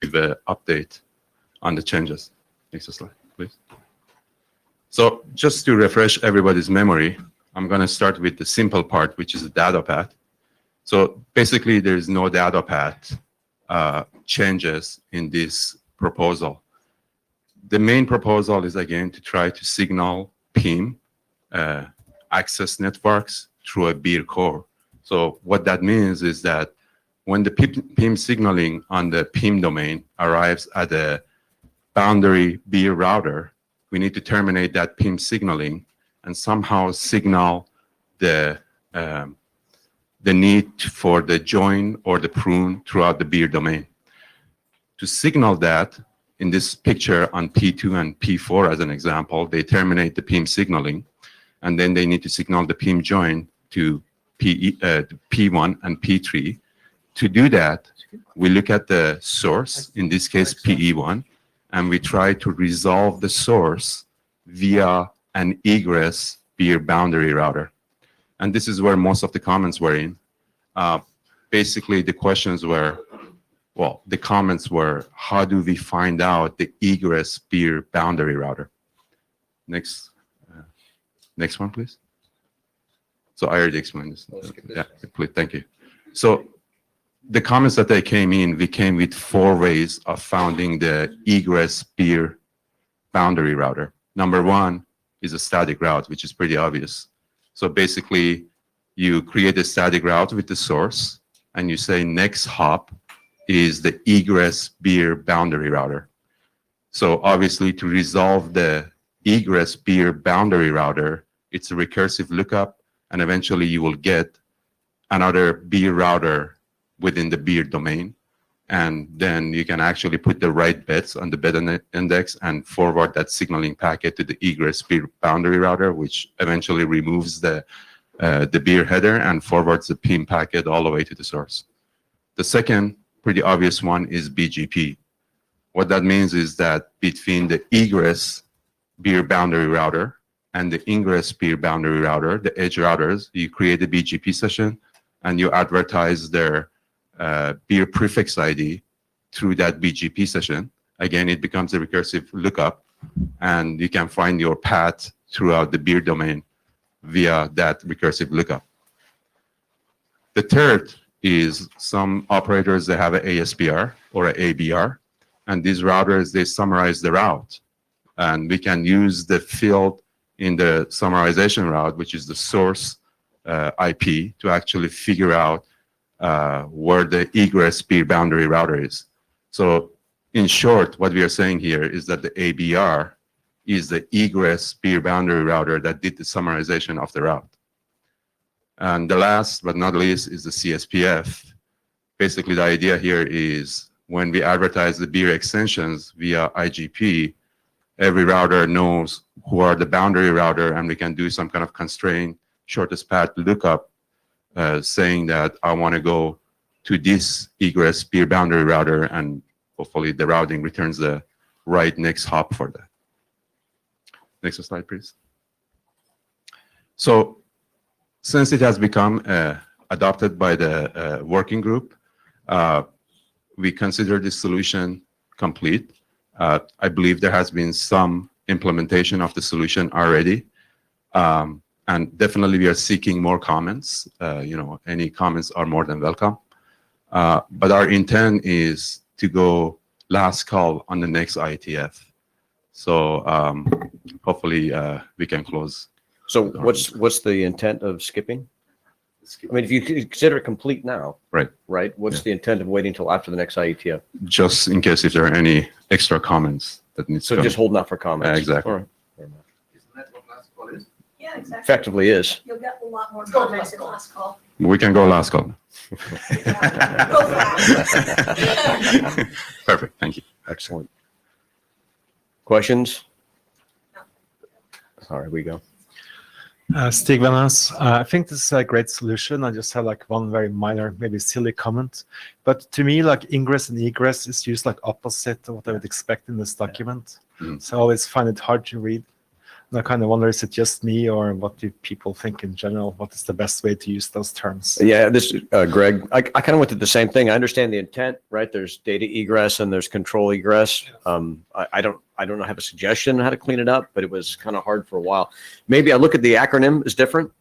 give an update on the changes. Next slide, please. So just to refresh everybody's memory, I'm going to start with the simple part, which is the data path. So basically, there's no data path changes in this proposal. The main proposal is, again, to try to signal PIM access networks through a Bier core. So what that means is that when the PIM signaling on the PIM domain arrives at a boundary Bier router, we need to terminate that PIM signaling and somehow signal the need for the join or the prune throughout the Bier domain. To signal that, in this picture on P2 and P4 as an example, they terminate the PIM signaling, and then they need to signal the PIM join to P1 and P3. To do that, we look at the source, in this case PE1, and we try to resolve the source via an egress Bier boundary router. And this is where most of the comments were in. Basically, the questions were, well, the comments were, how do we find out the egress Bier boundary router? Next one, please. So I already explained this. Yeah, please, thank you. So the comments that they came in, we came with 4 ways of finding the egress Bier boundary router. Number 1 is a static route, which is pretty obvious. So basically, you create a static route with the source, and you say next hop is the egress Bier boundary router. So obviously, to resolve the egress Bier boundary router, it's a recursive lookup, and eventually you will get another Bier router within the Bier domain. And then you can actually put the right bits on the bit index and forward that signaling packet to the egress Bier boundary router, which eventually removes the Bier header and forwards the PIM packet all the way to the source. The second pretty obvious one is BGP. What that means is that between the egress Bier boundary router and the ingress Bier boundary router, the edge routers, you create a BGP session and you advertise their Bier prefix ID through that BGP session. Again, it becomes a recursive lookup, and you can find your path throughout the Bier domain via that recursive lookup. The third is some operators, they have an ASBR or an ABR, and these routers, they summarize the route. And we can use the field in the summarization route, which is the source IP, to actually figure out where the egress Bier boundary router is. So in short, what we are saying here is that the ABR is the egress Bier boundary router that did the summarization of the route. And the last but not least is the CSPF. Basically, the idea here is when we advertise the Bier extensions via IGP, every router knows who are the boundary router, and we can do some kind of constraint shortest path lookup saying that I want to go to this egress Bier boundary router, and hopefully the routing returns the right next hop for that. Next slide, please. So since it has become adopted by the working group, we consider this solution complete. I believe there has been some implementation of the solution already. And definitely we are seeking more comments. Any comments are more than welcome. But our intent is to go last call on the next IETF. So hopefully we can close. So what's the intent of skipping? I mean, if you consider it complete now, right? What's the intent of waiting until after the next IETF? Just in case if there are any extra comments that needs to come. Just holding out for comments. Exactly. All right. Isn't that what last call is? Yeah, exactly. Effectively is. You'll get a lot more comments in last call. We can go last call. Go fast. Perfect. Thank you. Excellent. Questions? All right, we go. Stig Vanas, I think this is a great solution. I just have like one very minor, maybe silly comment. But to me, like ingress and egress is used like opposite of what I would expect in this document. So I always find it hard to read. And I kind of wonder, is it just me, or what do people think in general? What is the best way to use those terms? Yeah, Greg, I kind of went through the same thing. I understand the intent, right? There's data egress and there's control egress. I don't have a suggestion on how to clean it up, but it was kind of hard for a while. Maybe I look at the acronym is different.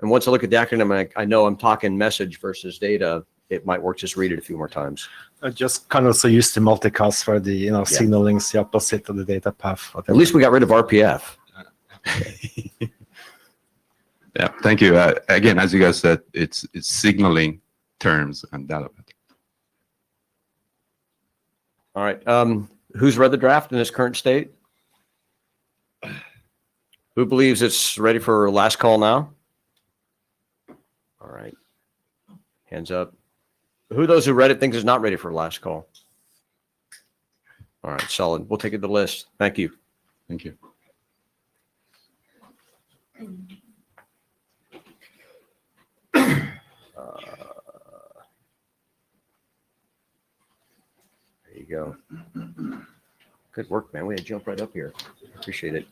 And once I look at the acronym, I know I'm talking message versus data. It might work. Just read it a few more times. I just kind of so used to multicast for the signaling is the opposite of the data path. Whatever. At least we got rid of RPF. Yeah, thank you. Again, as you guys said, it's signaling terms and data. All right. Who's read the draft in its current state? Who believes it's ready for last call now? All right. Hands up. Who of those who read it thinks it's not ready for last call? All right, solid. We'll take it to the list. Thank you. Thank you. There you go. Good work, man. We had to jump right up here. Appreciate it.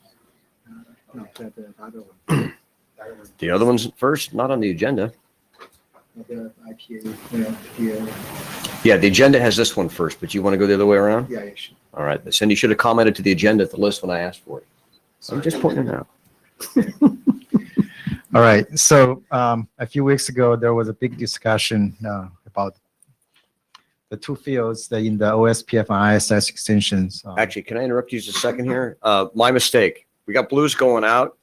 The other one's first, not on the agenda. Yeah, the agenda has this one first, but you want to go the other way around? Yeah, sure. All right. Cindy should have commented to the agenda at the list when I asked for it. I'm just pointing it out. All right. So a few weeks ago, there was a big discussion about the two fields that in the OSPF and ISS extensions. Actually, can I interrupt you just a second here? My mistake. We got blues going out.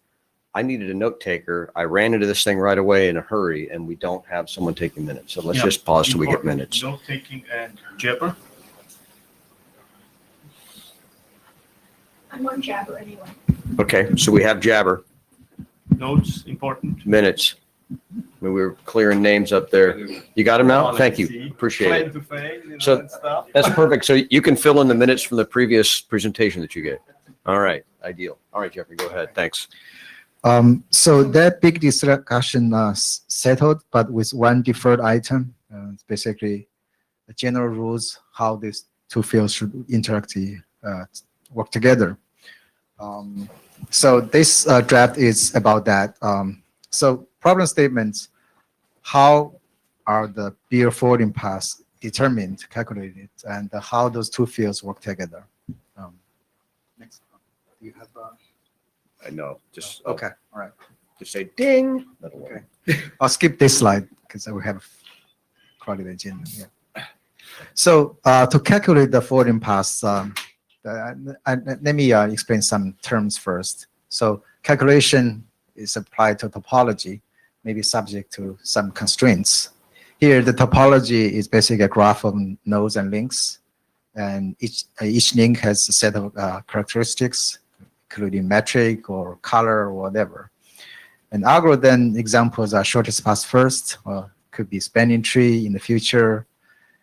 I needed a note taker. I ran into this thing right away in a hurry, and we don't have someone taking minutes. So let's just pause till we get minutes. Note taking and Jabber. I'm on Jabber anyway. Okay, so we have Jabber Notes important. minutes. We were clearing names up there. You got them now? Thank you. Appreciate it. Claim to fame, So- that stuff. That's perfect. So you can fill in the minutes from the previous presentation that you gave. All right, ideal. All right, Jeffrey, go ahead. Thanks. So that big discussion settled, but with one deferred item. It's basically the general rules how these two fields should work together. So this draft is about that. So problem statements, how are the Bier forwarding paths determined, calculated, and how those two fields work together. Next, do you have? I know. Just Okay, all right. Just say ding. Okay. I'll skip this slide because we have quite an agenda. Yeah. So to calculate the forwarding paths, let me explain some terms first. So calculation is applied to topology, maybe subject to some constraints. Here, the topology is basically a graph of nodes and links, and each link has a set of characteristics, including metric or color or whatever. And algorithm examples are shortest path first, or could be spanning tree in the future.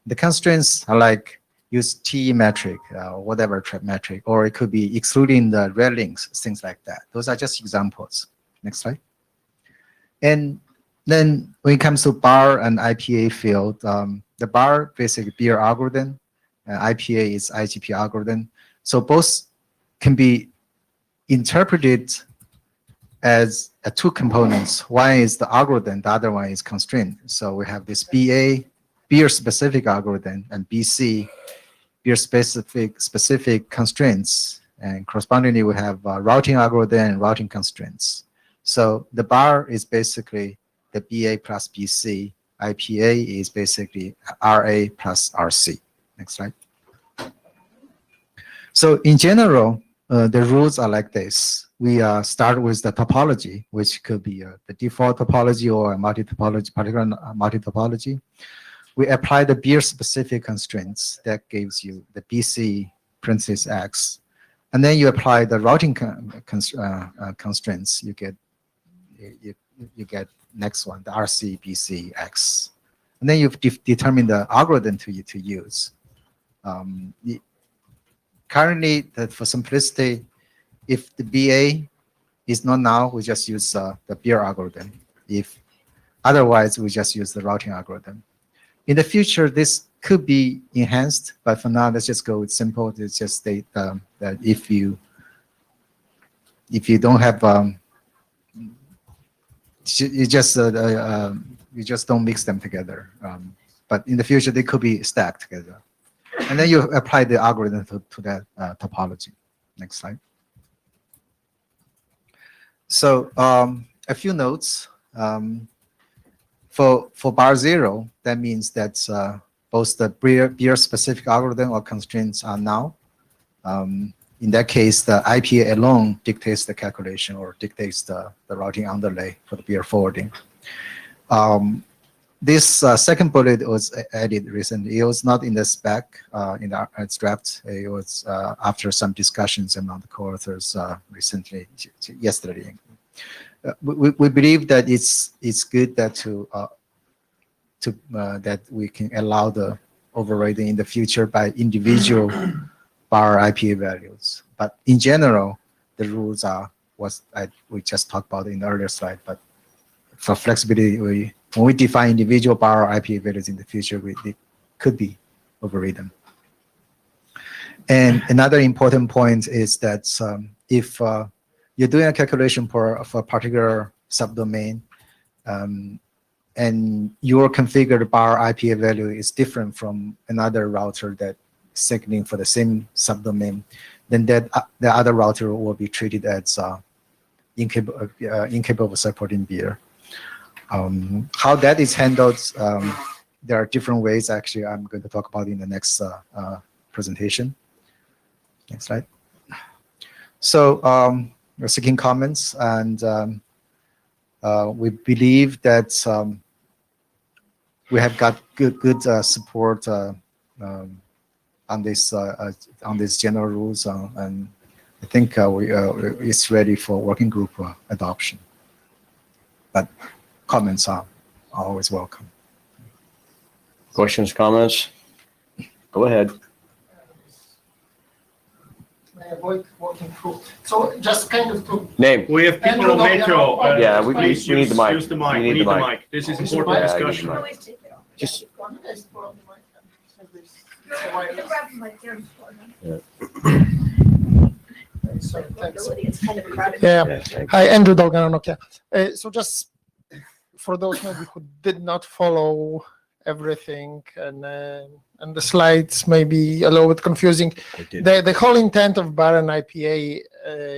The constraints are like use T metric, or whatever metric, or it could be excluding the red links, things like that. Those are just examples. Next slide. And then when it comes to bar and IPA field, the bar basically Bier algorithm, IPA is IGP algorithm. So both can be interpreted as two components. One is the algorithm, the other one is constraint. So we have this BA, Bier specific algorithm, and BC, Bier specific constraints. And correspondingly, we have routing algorithm and routing constraints. So the bar is basically the BA plus BC. IPA is basically RA plus RC. Next slide. So in general, the rules are like this. We start with the topology, which could be the default topology or a multi-topology, particular multi-topology. We apply the Bier specific constraints that gives you the BC parentheses X. And then you apply the routing constraints, you get next one, the RC, BC, X. And then you've determined the algorithm to use. Currently, for simplicity, if the BA is not now, we just use the Bier algorithm. If otherwise, we just use the routing algorithm. In the future, this could be enhanced, but for now, let's just go with simple. Let's just state that if you if you don't have, you just don't mix them together. But in the future, they could be stacked together. And then you apply the algorithm to that topology. Next slide. So a few notes. For bar 0, that means that both the Bier specific algorithm or constraints are null. In that case, the IPA alone dictates the calculation or dictates the routing underlay for the Bier forwarding. This second bullet was added recently. It was not in the spec, in the draft. It was after some discussions among the co-authors recently, yesterday. We believe that it's good that that we can allow the overriding in the future by individual bar IPA values. But in general, the rules are what we just talked about in the earlier slide. But for flexibility, when we define individual bar IPA values in the future, they could be overridden. And another important point is that if you're doing a calculation for a particular subdomain, and your configured bar IPA value is different from another router that signaling for the same subdomain, then the other router will be treated as incapable of supporting Bier. How that is handled, there are different ways. Actually, I'm going to talk about in the next presentation. Next slide. So we're seeking comments, and we believe that we have got good support on these general rules, and I think it's ready for working group adoption. But comments are always welcome. Questions, comments? Go ahead. May I avoid walking through? So just kind of to Name. We have people Andrew, on Metro. Yeah, we please need the mic. Use the mic. We We need need the the mic. mic. This is Use important the mic. discussion. Yeah, Always take it off. Just- Keep one. Just put on the mic then. You can grab my ears for them. Sorry, thanks. It's kind of crowded. Yeah. Yeah, thank Hi, Andrew Dolgan, Nokia. So just for those maybe who did not follow everything, and the slides may be a little bit confusing. you. The whole intent of bar and IPA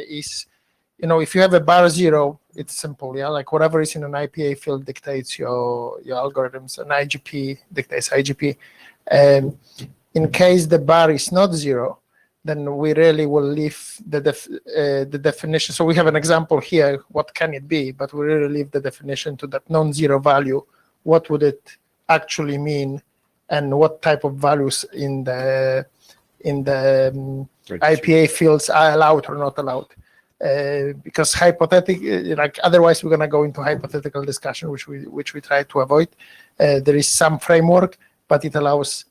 is, if you have a bar 0, it's simple, yeah. Like whatever is in an IPA field dictates your algorithms, and IGP dictates IGP. In case the bar is not 0, then we really will leave the definition. So we have an example here. What can it be? But we really leave the definition to that non-zero value. What would it actually mean, and what type of values in the IPA fields are allowed or not allowed? Because otherwise we're gonna go into hypothetical discussion, which we try to avoid. There is some framework, but it allows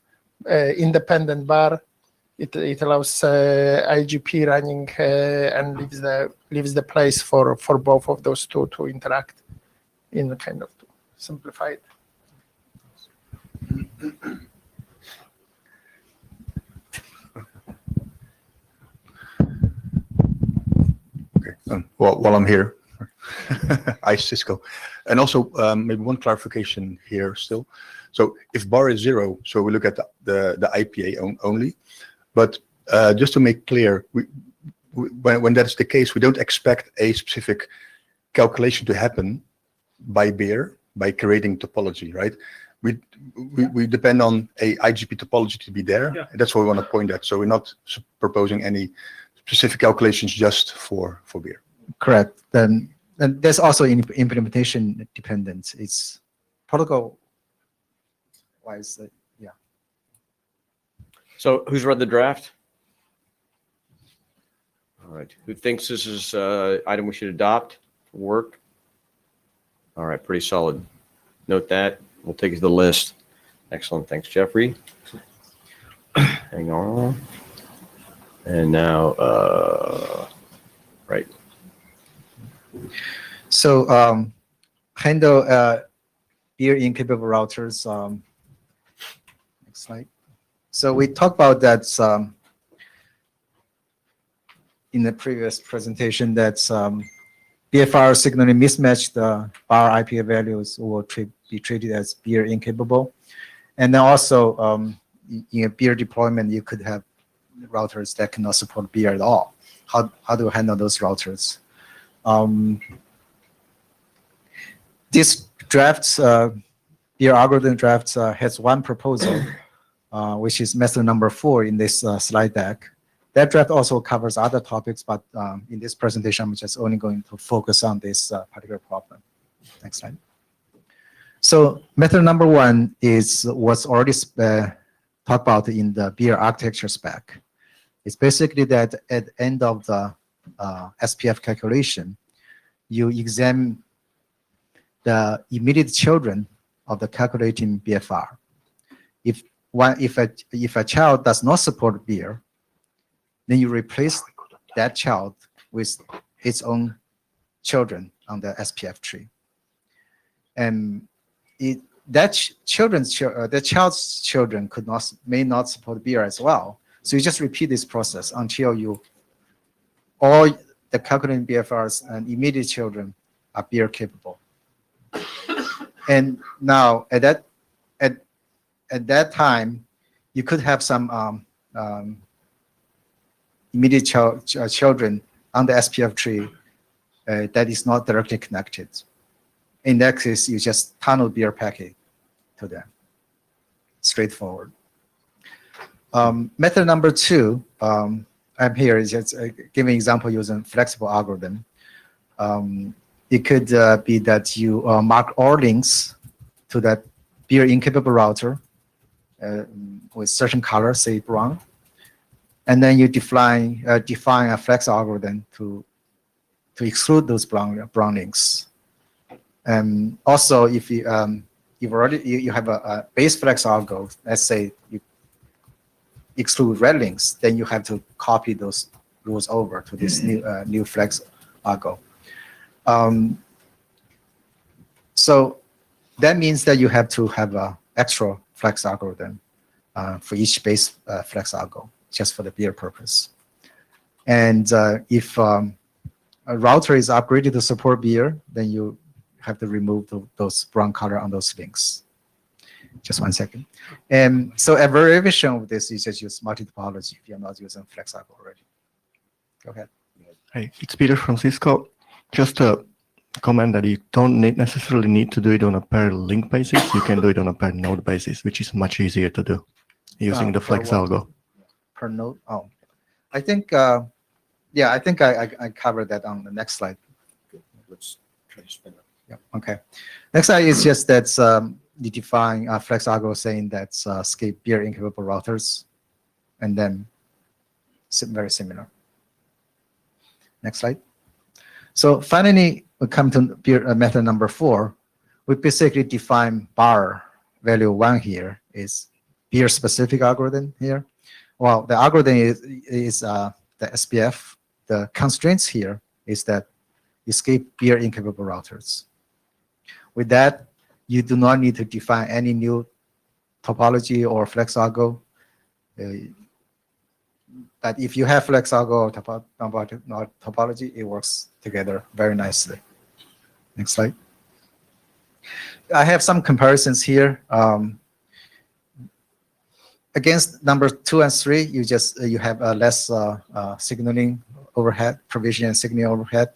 independent bar. It allows IGP running and leaves the place for both of those two to interact in a kind of simplified. Okay. While I'm here, hi Cisco, and also maybe one clarification here still. So if bar is 0, so we look at the IPA only, but just to make clear, when that is the case, we don't expect a specific calculation to happen by Bier by creating topology, right? We depend on a IGP topology to be there. Yeah. And that's what we want to point at. So we're not proposing any specific calculations just for Bier. Correct. Then there's also implementation dependence. It's protocol wise. Yeah. So who's read the draft? All right. Who thinks this is item we should adopt for work? All right. Pretty solid. Note that. We'll take it to the list. Excellent. Thanks, Jeffrey. Hang on. And now, right. So handle Bier incapable routers. Next slide. So we talked about that in the previous presentation that BFR signaling mismatched bar IPA values will be treated as Bier incapable. And then also in a Bier deployment, you could have routers that cannot support Bier at all. How do you handle those routers? This draft, Bier algorithm draft has one proposal, which is method number 4 in this slide deck. That draft also covers other topics, but in this presentation, I'm just only going to focus on this particular problem. Next slide. So method number 1 was already talked about in the Bier architecture spec. It's basically that at the end of the SPF calculation, you examine the immediate children of the calculating BFR. If a child does not support Bier, then you replace that child with its own children on the SPF tree. And that child's children may not support Bier as well. So you just repeat this process until all the calculating BFRs and immediate children are Bier capable. And now at that time, you could have some immediate children on the SPF tree that is not directly connected. In that case, you just tunnel Bier packet to them. Straightforward. Method number 2, I'm here is just giving example using flexible algorithm. It could be that you mark all links to that Bier incapable router with certain color, say brown, and then you define a flex algorithm to exclude those brown links. Also, if you you have a base flex algo, let's say you exclude red links, then you have to copy those rules over to this new flex algo. So that means that you have to have an extra flex algorithm for each base flex algo, just for the Bier purpose. And if a router is upgraded to support Bier, then you have to remove those brown color on those links. Just 1 second. And so a variation of this is just use multi-topology if you're not using flex algo already. Go ahead. Hey, it's Peter from Cisco. Just a comment that you don't necessarily need to do it on a per link basis. You can do it on a per node basis, which is much easier to do using the flex algo. Per node? Oh, I think, yeah, I think I covered that on the next slide. Let's try to spin it. Yeah, okay. Next slide is just that you define a flex algo saying that skip Bier incapable routers, and then very similar. Next slide. So finally, we come to Bier method number 4. We basically define bar value 1 here is Bier specific algorithm here. Well, the algorithm is the SPF. The constraints here is that you skip Bier incapable routers. With that, you do not need to define any new topology or flex algo. But if you have flex algo or topology, it works together very nicely. Next slide. I have some comparisons here. Against number 2 and 3, you have a less signaling overhead, provision and signaling overhead.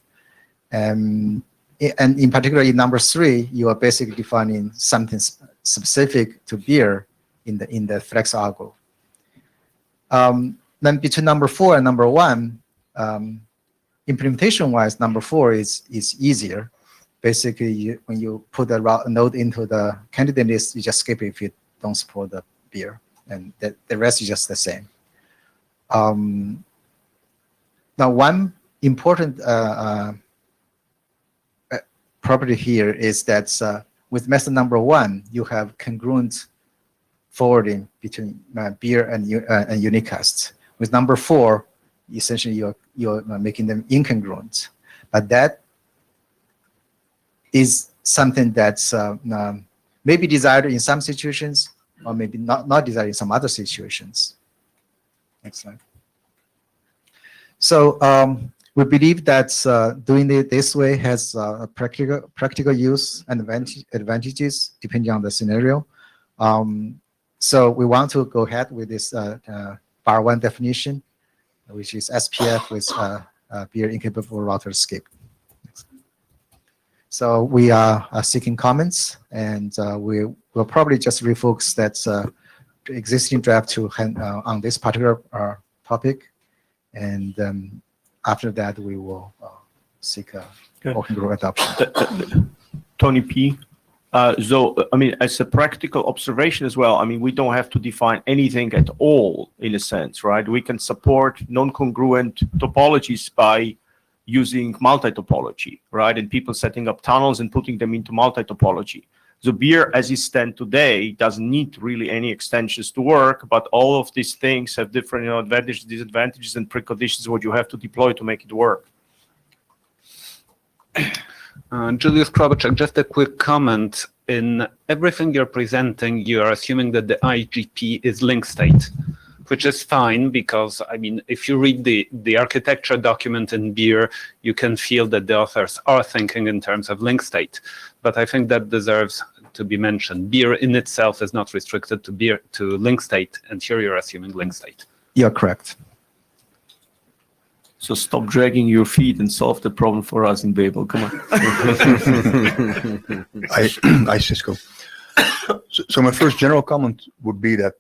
And in particular, in number 3, you are basically defining something specific to Bier in the flex algo. Then between number 4 and number 1, implementation-wise, number 4 is easier. Basically, when you put a node into the candidate list, you just skip it if you don't support the Bier, and the rest is just the same. Now, one important property here is that with method number 1, you have congruent forwarding between Bier and unicast. With number 4, essentially you're making them incongruent. But that is something that's maybe desired in some situations, or maybe not desired in some other situations. Next slide. So we believe that doing it this way has a practical use and advantages depending on the scenario. So we want to go ahead with this bar 1 definition, which is SPF with Bier incapable router skip. So we are seeking comments, and we will probably just refocus that existing draft to on this particular topic, and after that we will seek a working group adoption. Tony P. So, I mean, as a practical observation as well, I mean, we don't have to define anything at all in a sense, right? We can support non-congruent topologies by using multi-topology, right? And people setting up tunnels and putting them into multi-topology. So Bier, as it stands today, doesn't need really any extensions to work, but all of these things have different advantages, disadvantages, and preconditions what you have to deploy to make it work. Julius Krobachek, just a quick comment. In everything you're presenting, you are assuming that the IGP is link state, which is fine because, I mean, if you read the architecture document in Bier, you can feel that the authors are thinking in terms of link state. But I think that deserves to be mentioned. Bier in itself is not restricted to link state, and here you're assuming link state. You're correct. So stop dragging your feet and solve the problem for us in Babel. Come on. I Cisco. So my first general comment would be that,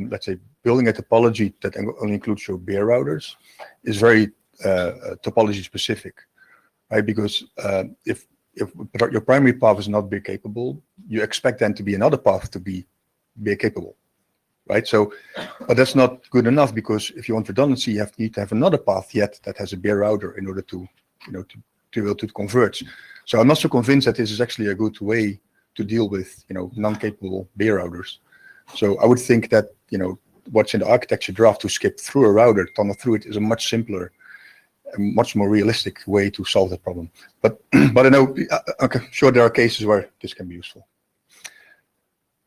let's say, building a topology that only includes your Bier routers is very topology specific, right? Because if your primary path is not Bier capable, you expect then to be another path to be Bier capable, right? So, but that's not good enough, because if you want redundancy, you need to have another path yet that has a Bier router in order to, to be able to converge. So I'm not so convinced that this is actually a good way to deal with, non-capable Bier routers. So I would think that, what's in the architecture draft to skip through a router, tunnel through it, is a much simpler, and much more realistic way to solve that problem. But I know, okay, sure, there are cases where this can be useful.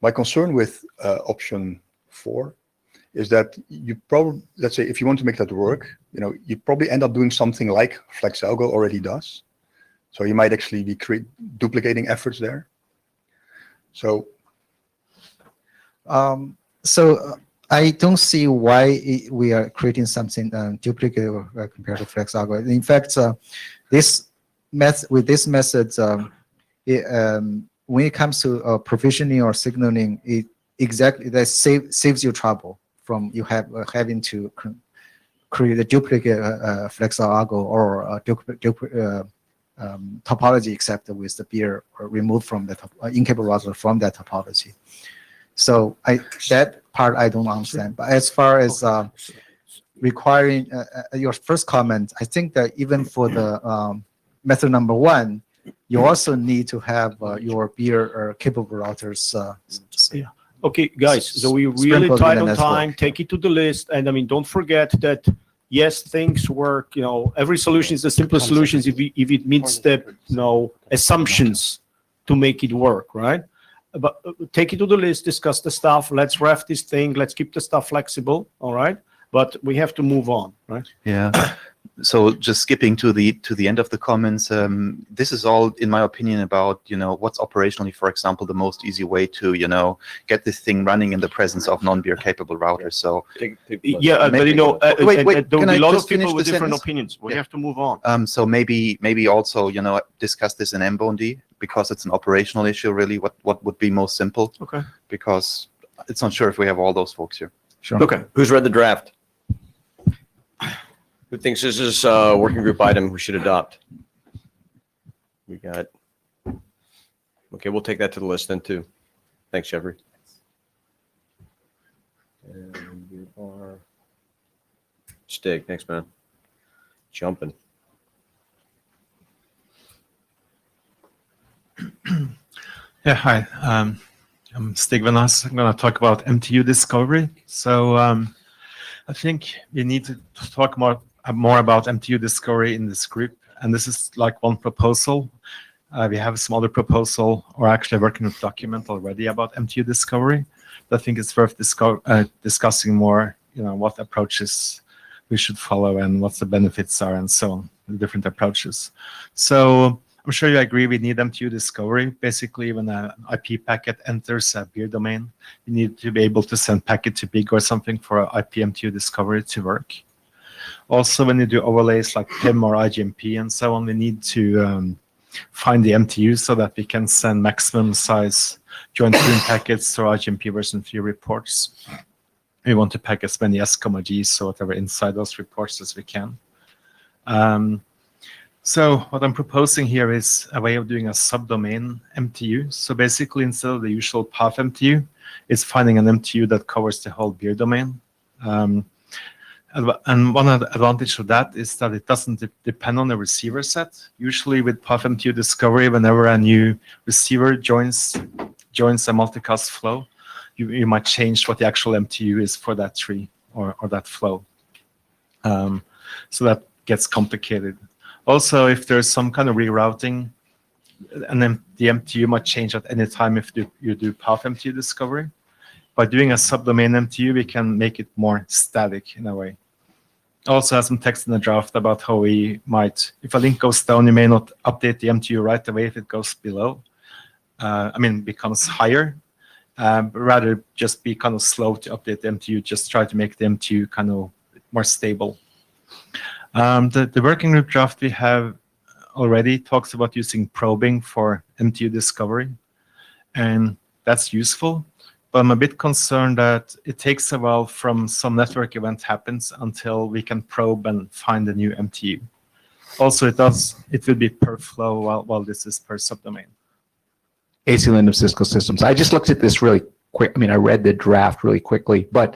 My concern with option 4 is that you probably, let's say, if you want to make that work, you probably end up doing something like FlexAlgo already does. So you might actually be duplicating efforts there. So, I don't see why we are creating something duplicate compared to FlexAlgo. In fact, with this method, when it comes to provisioning or signaling, that saves you trouble from having to create a duplicate FlexAlgo or topology, except with the Bier removed from the incapable router from that topology. So that part I don't understand. But as far as requiring your first comment, I think that even for the method number 1, you also need to have your Bier capable routers. Yeah. Okay, guys. So we really tight on time. Take it to the list, and I mean, don't forget that. Yes, things work. Every solution is the simplest solution if it meets the assumptions to make it work, right? But take it to the list, discuss the stuff. Let's ref this thing. Let's keep the stuff flexible. All right. But we have to move on, right? Yeah. So just skipping to the end of the comments, this is all, in my opinion, about what's operationally, for example, the most easy way to get this thing running in the presence of non-Bier capable routers. So yeah, but there will be a lot of people with different opinions. We have to move on. So maybe also discuss this in MBOND, because it's an operational issue. Really, what would be most simple? Okay. Because it's not sure if we have all those folks here. Sure. Okay. Who's read the draft? Who thinks this is a working group item we should adopt? We got. Okay, we'll take that to the list then too. Thanks, Jeffrey. And we are Stig. Thanks, man. Jumping. Yeah, hi. I'm Stig Vanas. I'm going to talk about MTU discovery. So I think we need to talk more about MTU discovery in this group. And this is like one proposal. We have a smaller proposal, or actually working with a document already about MTU discovery. But I think it's worth discussing more, what approaches we should follow and what the benefits are and so on, the different approaches. So I'm sure you agree we need MTU discovery. Basically, when an IP packet enters a Bier domain, you need to be able to send packet to big or something for IP MTU discovery to work. Also, when you do overlays like PIM or IGMP and so on, we need to find the MTU so that we can send maximum size joint tune packets or IGMP version 3 reports. We want to pack as many S, G's, or whatever inside those reports as we can. So what I'm proposing here is a way of doing a subdomain MTU. So basically, instead of the usual path MTU, it's finding an MTU that covers the whole Bier domain. And one advantage of that is that it doesn't depend on the receiver set. Usually with path MTU discovery, whenever a new receiver joins a multicast flow, you might change what the actual MTU is for that tree or that flow. So that gets complicated. Also, if there's some kind of rerouting, and then the MTU might change at any time if you do path MTU discovery. By doing a subdomain MTU, we can make it more static in a way. Also have some text in the draft about how we might, if a link goes down, you may not update the MTU right away if it goes below. Becomes higher, but rather just be kind of slow to update the MTU, just try to make the MTU kind of more stable. The working group draft we have already talks about using probing for MTU discovery, and that's useful. But I'm a bit concerned that it takes a while from some network event happens until we can probe and find a new MTU. Also, it will be per flow while this is per subdomain. AC Lind of Cisco Systems. I just looked at this really quick. I read the draft really quickly, but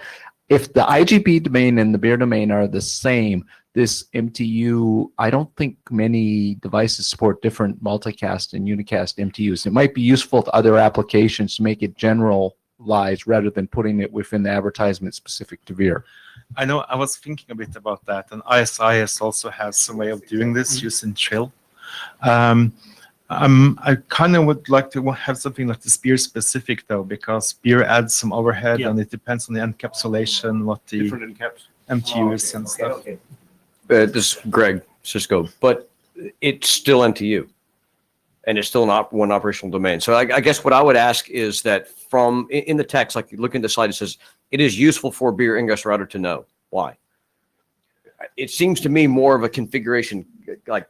if the IGP domain and the Bier domain are the same, this MTU, I don't think many devices support different multicast and unicast MTUs. It might be useful to other applications to make it generalized rather than putting it within the advertisement specific to Bier. I know, I was thinking a bit about that, and ISIS also has some way of doing this using Trill. I kind of would like to have something like this Bier specific though, because Bier adds some overhead and it depends on the encapsulation, what the MTU is and stuff. Okay. This is Greg, Cisco, but it's still MTU, and it's still not one operational domain. So I guess what I would ask is that from in the text, like you look in the slide, it says it is useful for Bier ingress router to know why. It seems to me more of a configuration like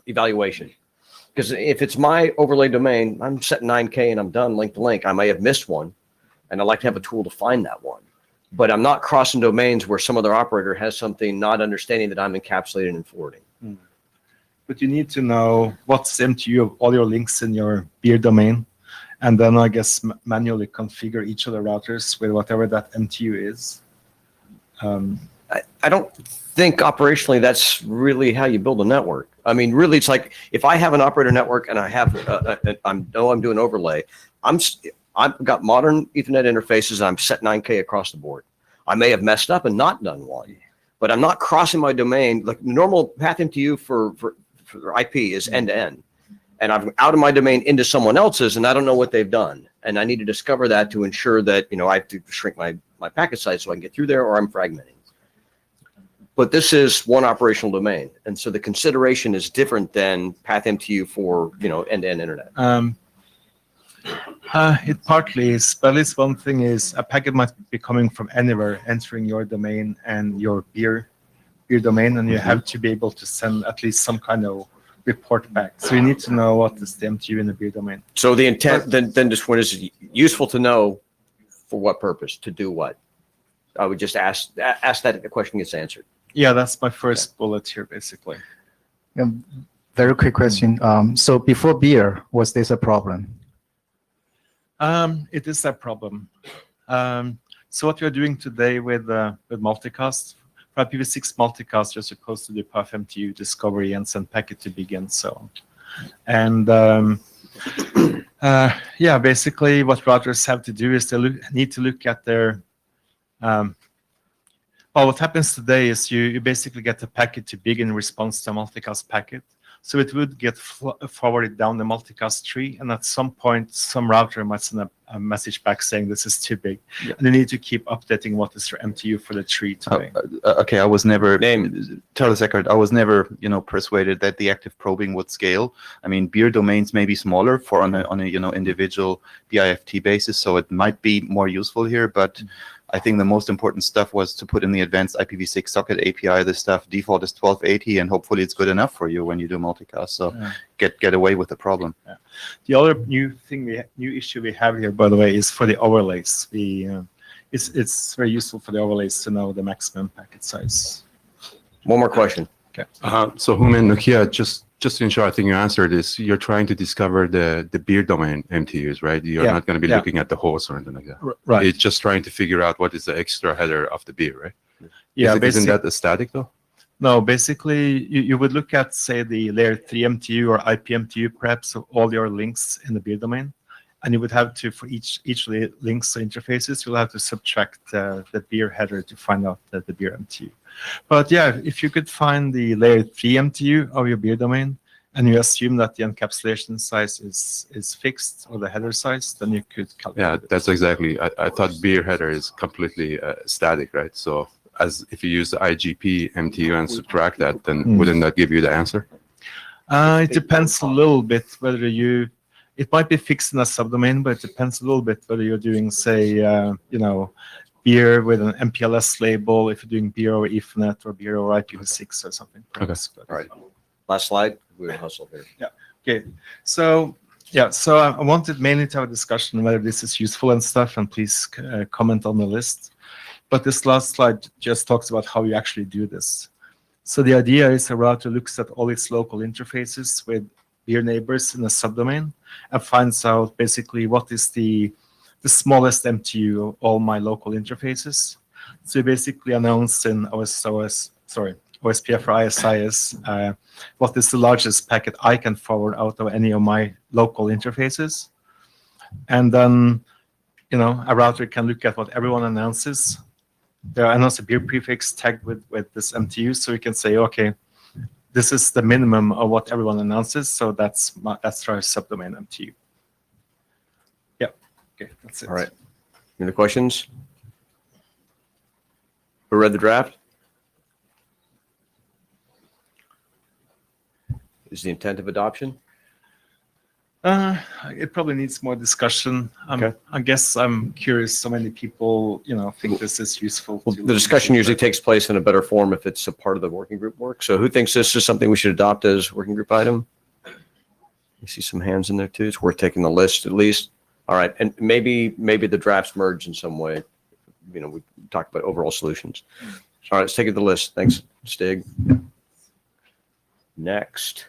evaluation, because if it's my overlay domain, I'm setting 9K and I'm done link to link. I may have missed one, and I'd like to have a tool to find that one. But I'm not crossing domains where some other operator has something not understanding that I'm encapsulating and forwarding. But you need to know what's MTU of all your links in your Bier domain, and then I guess manually configure each of the routers with whatever that MTU is. I don't think operationally that's really how you build a network. Really, it's like if I have an operator network and I have I'm doing overlay, I've got modern Ethernet interfaces and I'm set 9K across the board. I may have messed up and not done one, but I'm not crossing my domain. Like normal path MTU for IP is end to end, and I'm out of my domain into someone else's, and I don't know what they've done, and I need to discover that to ensure that I have to shrink my packet size so I can get through there, or I'm fragmenting. But this is one operational domain, and so the consideration is different than path MTU for end-to-end internet. It partly is, but at least one thing is a packet might be coming from anywhere, entering your domain and your Bier domain, and you have to be able to send at least some kind of report back. So you need to know what is the MTU in the Bier domain. So the intent, then just when is it useful to know for what purpose, to do what? I would just ask that if the question gets answered. Yeah, that's my first bullet here, basically. Very quick question. So before Bier, was this a problem? It is a problem. So what we're doing today with multicast, for IPv6 multicast, you're supposed to do path MTU discovery and send packet to big and so on. And basically what routers have to do is they need to look at their what happens today is you basically get the packet to big in response to a multicast packet. So it would get forwarded down the multicast tree, and at some point, some router might send a message back saying this is too big. Yeah. And they need to keep updating what is your MTU for the tree today. Okay, I was never Name. Charles Eckert. I was never, persuaded that the active probing would scale. I mean, Bier domains may be smaller for on a individual BIFT basis, so it might be more useful here. But I think the most important stuff was to put in the advanced IPv6 socket API. This stuff default is 1280, and hopefully it's good enough for you when you do multicast. So get away with the problem. Yeah. The other new issue we have here, by the way, is for the overlays. It's very useful for the overlays to know the maximum packet size. One more question. Okay. So Human Nokia, just to ensure I think you answered this, you're trying to discover the Bier domain MTUs, right? You're not going to be looking at the host or anything like that. Right. It's just trying to figure out what is the extra header of the Bier, right? Yeah. Isn't that the static though? No, basically you would look at, say, the layer 3 MTU or IP MTU perhaps of all your links in the Bier domain. And you would have to, for each links or interfaces, you'll have to subtract the Bier header to find out the Bier MTU. But yeah, if you could find the layer 3 MTU of your Bier domain, and you assume that the encapsulation size is fixed, or the header size, then you could calculate it. That's exactly. I thought Bier header is completely static, right? So as if you use the IGP MTU and subtract that, then wouldn't that give you the answer? It depends a little bit whether it might be fixed in a subdomain, but it depends a little bit whether you're doing, say, Bier with an MPLS label, if you're doing Bier over Ethernet or Bier over IPv6 or something. Okay. All right. Last slide. We're gonna hustle here. Yeah. Okay. So I wanted mainly to have a discussion whether this is useful and stuff, and please comment on the list. But this last slide just talks about how you actually do this. So the idea is a router looks at all its local interfaces with Bier neighbors in a subdomain and finds out basically what is the smallest MTU of all my local interfaces. So you basically announce in OSPF or ISIS what is the largest packet I can forward out of any of my local interfaces. And then, a router can look at what everyone announces. They announce a Bier prefix tagged with this MTU, so you can say, okay, this is the minimum of what everyone announces, so that's our subdomain MTU. Yeah, okay, that's it. All right. Any other questions? Who read the draft? Is the intent of adoption? It probably needs more discussion. Okay. I guess I'm curious. So many people, think this is useful. Well, the discussion usually takes place in a better form if it's a part of the working group work. So who thinks this is something we should adopt as working group item? You see some hands in there too. It's worth taking the list at least. All right. And maybe the drafts merge in some way. We talked about overall solutions. All right. Let's take it to the list. Thanks, Stig. Next.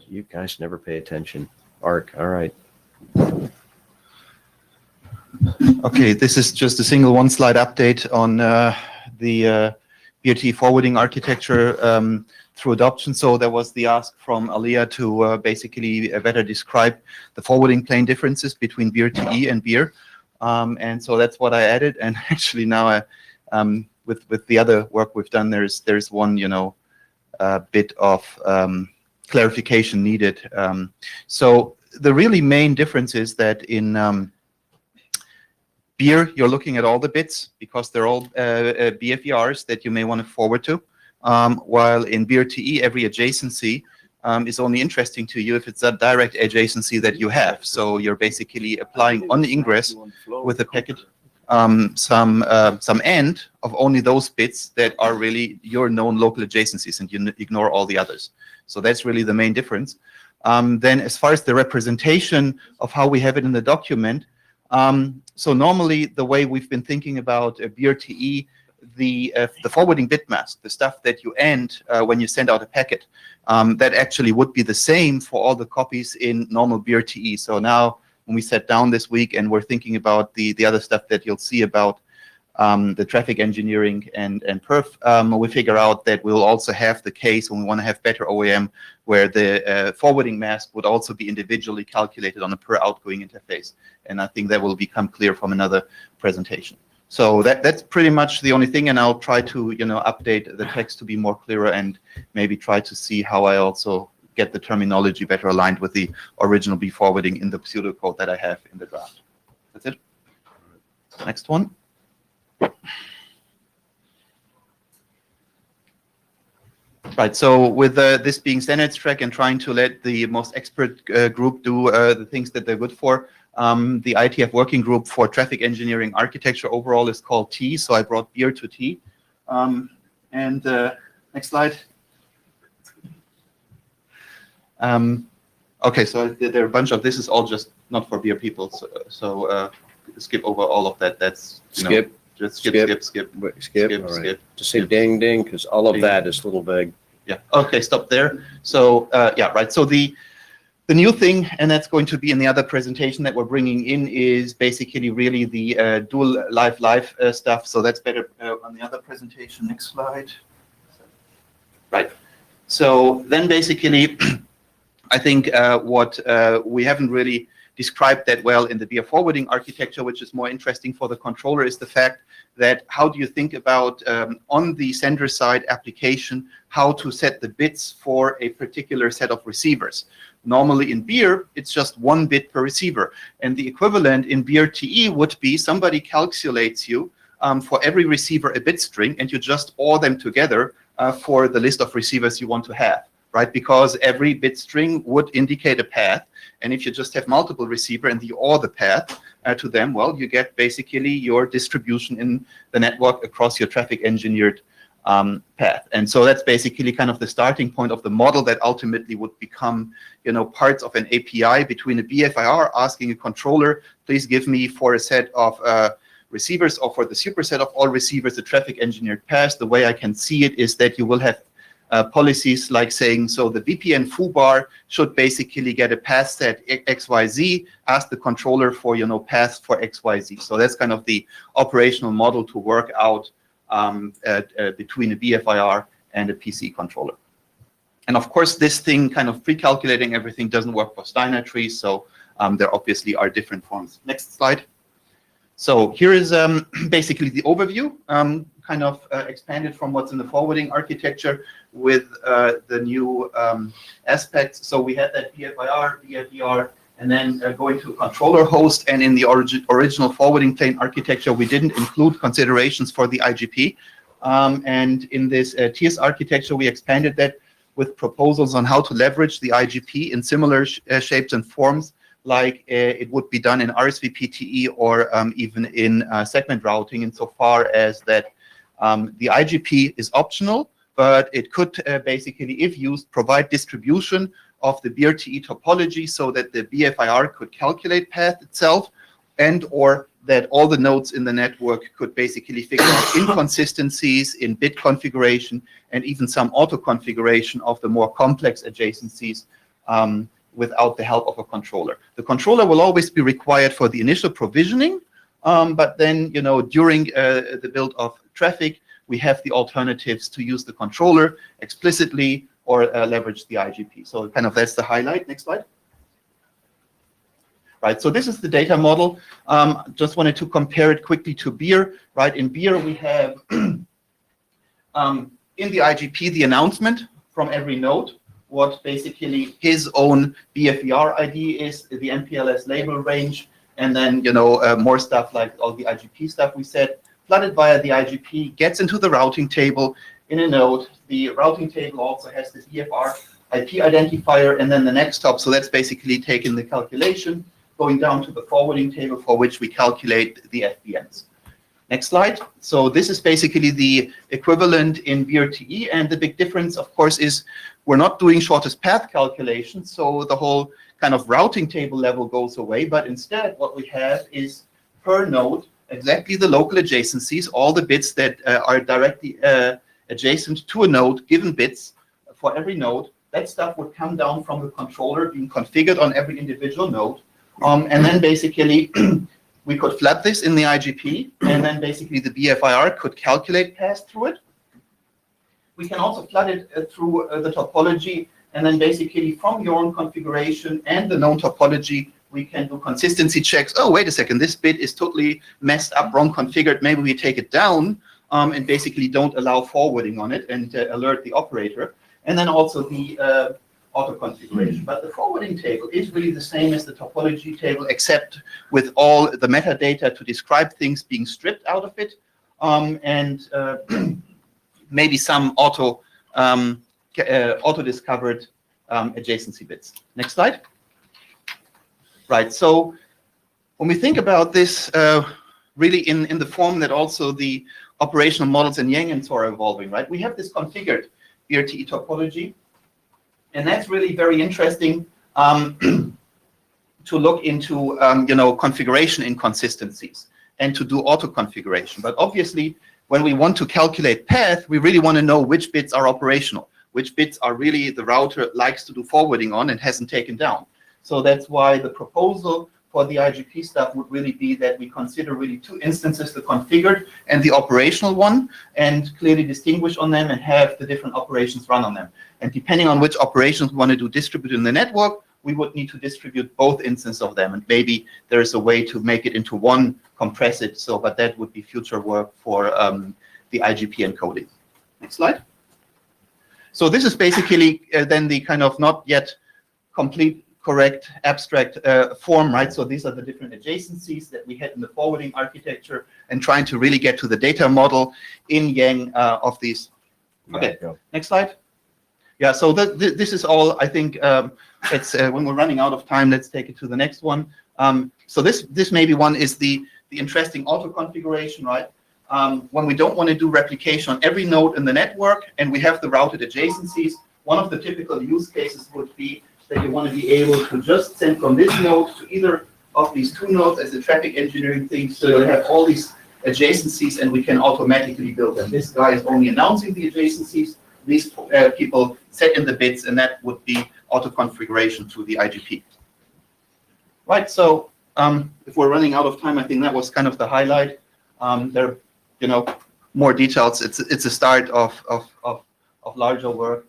You guys never pay attention. Arc. All right. Okay, this is just a single one-slide update on the BRT forwarding architecture through adoption. So there was the ask from Aliyah to basically better describe the forwarding plane differences between BRTE and Bier. And so that's what I added. And actually now, with the other work we've done, there's one, bit of clarification needed. So the really main difference is that in Bier, you're looking at all the bits because they're all BFERs that you may want to forward to, while in BRTE, every adjacency is only interesting to you if it's a direct adjacency that you have. So you're basically applying on ingress with a packet some end of only those bits that are really your known local adjacencies, and you ignore all the others. So that's really the main difference. Then as far as the representation of how we have it in the document, so normally the way we've been thinking about BRTE, the forwarding bit mask, the stuff that you end when you send out a packet, that actually would be the same for all the copies in normal BRTE. So now when we sat down this week and we're thinking about the other stuff that you'll see about the traffic engineering and perf, we figure out that we'll also have the case when we want to have better OEM where the forwarding mask would also be individually calculated on a per outgoing interface. And I think that will become clear from another presentation. So that's pretty much the only thing, and I'll try to, update the text to be more clearer and maybe try to see how I also get the terminology better aligned with the original B forwarding in the pseudocode that I have in the draft. That's it. Next one. Right, so with this being standards track and trying to let the most expert group do the things that they're good for, the IETF working group for traffic engineering architecture overall is called T, so I brought Bier to T. Next slide. Okay, so there are a bunch of, this is all just not for Bier people, so skip over all of that. That's, Skip. Just skip. All right. Skip. Just say ding, ding, because all of Ding. that is a little vague. Yeah, okay, stop there. So, yeah, right, so the new thing, and that's going to be in the other presentation that we're bringing in, is basically really the dual live stuff. So that's better on the other presentation. Next slide. Right. So then basically, I think what we haven't really described that well in the Bier forwarding architecture, which is more interesting for the controller, is the fact that how do you think about on the sender side application, how to set the bits for a particular set of receivers. Normally in Bier, it's just 1 bit per receiver. And the equivalent in Bier TE would be somebody calculates you for every receiver a bit string, and you just OR them together for the list of receivers you want to have, right? Because every bit string would indicate a path. And if you just have multiple receiver and you OR the path to them, well, you get basically your distribution in the network across your traffic engineered path. And so that's basically kind of the starting point of the model that ultimately would become, parts of an API between a BFIR asking a controller, please give me for a set of receivers or for the superset of all receivers, the traffic engineered path. The way I can see it is that you will have policies like saying, so the VPN foobar should basically get a path set XYZ, ask the controller for, paths for XYZ. So that's kind of the operational model to work out between a BFIR and a PC controller. And of course, this thing kind of pre-calculating everything doesn't work for Steiner trees, so there obviously are different forms. Next slide. So here is basically the overview, kind of expanded from what's in the forwarding architecture with the new aspects. So we had that BFIR, BFDR, and then going to a controller host. And in the original forwarding plane architecture, we didn't include considerations for the IGP. And in this TS architecture, we expanded that with proposals on how to leverage the IGP in similar shapes and forms, like it would be done in RSVP-TE or even in segment routing, insofar as that the IGP is optional, but it could basically, if used, provide distribution of the Bier TE topology so that the BFIR could calculate path itself, and or that all the nodes in the network could basically figure out inconsistencies in bit configuration and even some auto configuration of the more complex adjacencies without the help of a controller. The controller will always be required for the initial provisioning, but then, during the build of traffic, we have the alternatives to use the controller explicitly or leverage the IGP. So kind of that's the highlight. Next slide. Right, so this is the data model. Just wanted to compare it quickly to Bier. Right, in Bier we have in the IGP the announcement from every node, what basically his own BFER ID is, the MPLS label range, and then more stuff like all the IGP stuff we said, flooded via the IGP, gets into the routing table in a node. The routing table also has this EFR IP identifier, and then the next hop. So that's basically taking the calculation, going down to the forwarding table for which we calculate the FBNs. Next slide. So this is basically the equivalent in Bier TE, and the big difference, of course, is we're not doing shortest path calculations, so the whole kind of routing table level goes away, but instead what we have is per node exactly the local adjacencies, all the bits that are directly adjacent to a node, given bits for every node. That stuff would come down from the controller being configured on every individual node, and then basically we could flood this in the IGP, and then basically the BFIR could calculate paths through it. We can also flood it through the topology, and then basically from your own configuration and the known topology, We can do consistency checks. Oh, wait a second, this bit is totally messed up, wrong configured. Maybe we take it down and basically don't allow forwarding on it and alert the operator. And then also the auto configuration. But the forwarding table is really the same as the topology table, except with all the metadata to describe things being stripped out of it, and maybe some auto discovered adjacency bits. Next slide. Right. So when we think about this, really in the form that also the operational models in Yang and Tor are evolving, right? We have this configured BRTE topology. And that's really very interesting to look into, configuration inconsistencies and to do auto configuration. But obviously, when we want to calculate path, we really want to know which bits are operational, which bits are really the router likes to do forwarding on and hasn't taken down. So that's why the proposal for the IGP stuff would really be that we consider really two instances, the configured and the operational one, and clearly distinguish on them and have the different operations run on them. And depending on which operations we want to do distribute in the network, we would need to distribute both instances of them. And maybe there is a way to make it into one, compress it. So, but that would be future work for the IGP encoding. Next slide. So this is basically then the kind of not yet complete correct abstract form, right? So these are the different adjacencies that we had in the forwarding architecture and trying to really get to the data model in Yang of these. Okay, next slide. Yeah, so this is all, I think, it's when we're running out of time, let's take it to the next one. So this maybe one is the interesting auto configuration, right? When we don't want to do replication on every node in the network and we have the routed adjacencies, one of the typical use cases would be that you want to be able to just send from this node to either of these two nodes as a traffic engineering thing, so you have all these adjacencies and we can automatically build them. This guy is only announcing the adjacencies, these people set in the bits, and that would be auto configuration to the IGP. Right, so if we're running out of time, I think that was kind of the highlight. There are, more details. It's a start of larger work,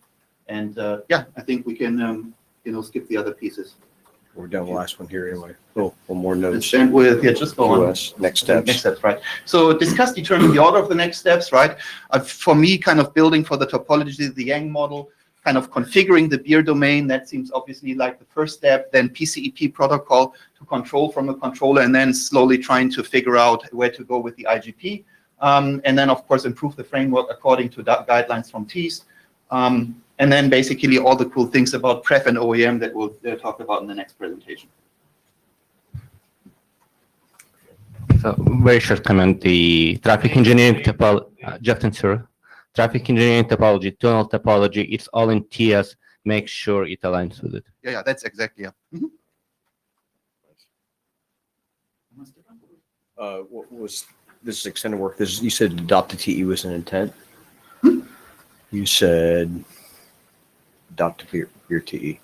and yeah, I think we can skip the other pieces. We're down the last one here anyway. Oh, one more note. Let's end with, just go on. Next steps. Next steps, right. So discuss, determine the order of the next steps, right? For me, kind of building for the topology, the Yang model, kind of configuring the Bier domain, that seems obviously like the first step, then PCEP protocol to control from a controller, and then slowly trying to figure out where to go with the IGP. And then, of course, improve the framework according to guidelines from TEAS. And then basically all the cool things about Pref and OEM that we'll talk about in the next presentation. So very short comment, the traffic engineering topology, Justin, sir. Traffic engineering topology, tunnel topology, it's all in TS. Make sure it aligns with it. Yeah, that's exactly, yeah. Mm-hmm. What was this extended work? You said adopt the TE was an intent. You said adopt your TE.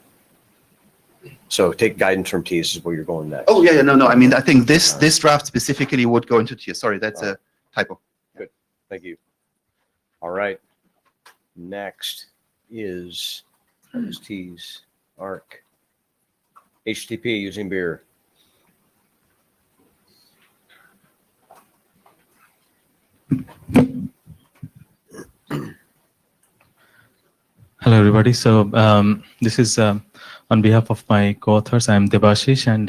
So take guidance from TS is where you're going next. Oh yeah, no. I mean, I think this draft specifically would go into TS. Sorry, that's a typo. Good, thank you. All right. Next is TS ARC HTTP using Bier. Hello, everybody. So this is on behalf of my co-authors. I'm Debashish, and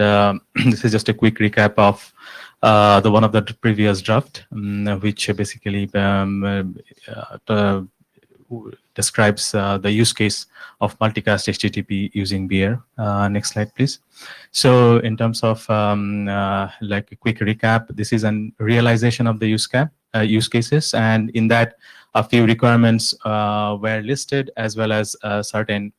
this is just a quick recap of the one of the previous draft, which basically describes the use case of multicast HTTP using Bier. Next slide, please. So in terms of like a quick recap, this is a realization of the use cases, and in that a few requirements were listed, as well as certain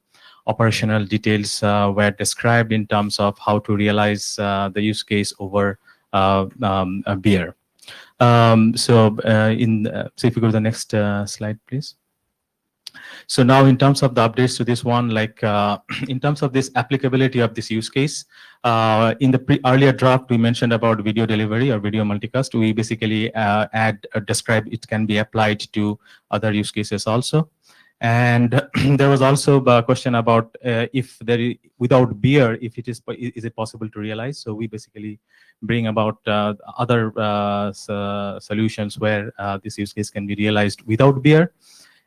operational details were described in terms of how to realize the use case over Bier. So if you go to the next slide, please. So now in terms of the updates to this one, like in terms of this applicability of this use case, in the earlier draft, we mentioned about video delivery or video multicast. We basically describe it can be applied to other use cases also. And there was also a question about if without Bier, if it is it possible to realize. So we basically bring about other solutions where this use case can be realized without Bier,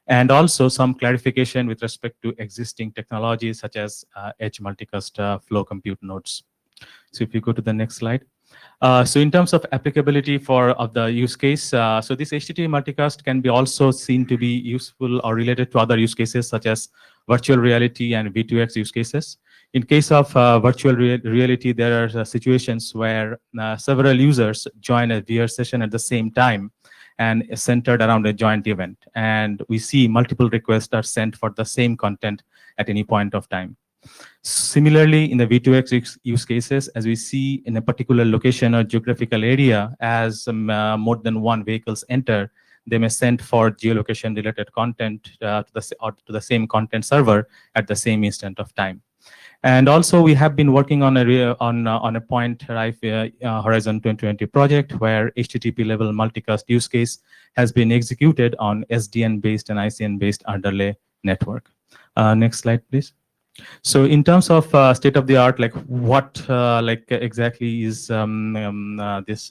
and also some clarification with respect to existing technologies such as edge multicast flow compute nodes. So if you go to the next slide. So in terms of applicability of the use case, so this HTTP multicast can be also seen to be useful or related to other use cases such as virtual reality and V2X use cases. In case of virtual reality, there are situations where several users join a VR session at the same time and is centered around a joint event. And we see multiple requests are sent for the same content at any point of time. Similarly, in the V2X use cases, as we see in a particular location or geographical area, as more than one vehicles enter, they may send for geolocation-related content to the same content server at the same instant of time. And also, we have been working on a point Horizon 2020 project where HTTP-level multicast use case has been executed on SDN-based and ICN-based underlay network. Next slide, please. So in terms of state of the art, like what exactly is this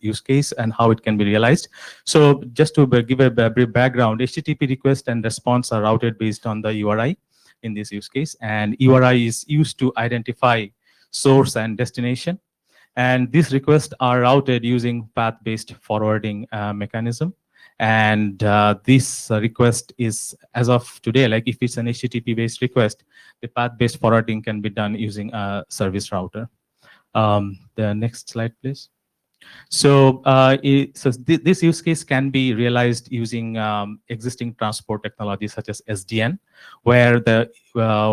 use case and how it can be realized. So just to give a brief background, HTTP request and response are routed based on the URI in this use case, and URI is used to identify source and destination. And these requests are routed using path-based forwarding mechanism. And this request is, as of today, like if it's an HTTP-based request, the path-based forwarding can be done using a service router. The next slide, please. So, this use case can be realized using existing transport technologies such as SDN, where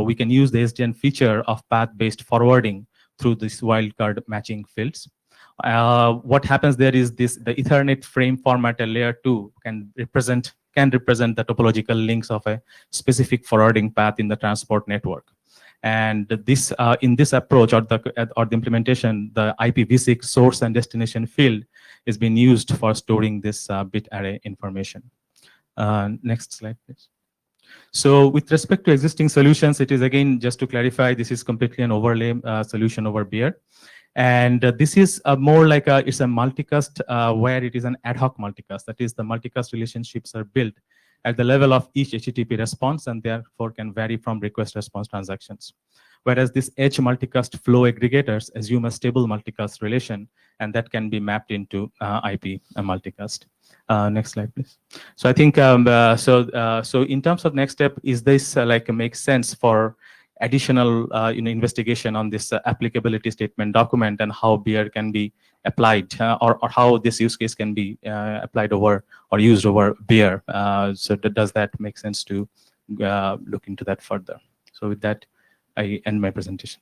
we can use the SDN feature of path-based forwarding through this wildcard matching fields. What happens there is the Ethernet frame format layer 2 can represent the topological links of a specific forwarding path in the transport network. And this in this approach or the implementation, the IPv6 source and destination field is being used for storing this bit array information. Next slide, please. So with respect to existing solutions, it is again, just to clarify, this is completely an overlay solution over Bier. And this is more like it's a multicast where it is an ad hoc multicast. That is, the multicast relationships are built at the level of each HTTP response and therefore can vary from request response transactions. Whereas this edge multicast flow aggregators assume a stable multicast relation, and that can be mapped into IP multicast. Next slide, please. So I think so in terms of next step, is this makes sense for additional investigation on this applicability statement document and how Bier can be applied or how this use case can be applied over or used over Bier. So does that make sense to look into that further? So with that, I end my presentation.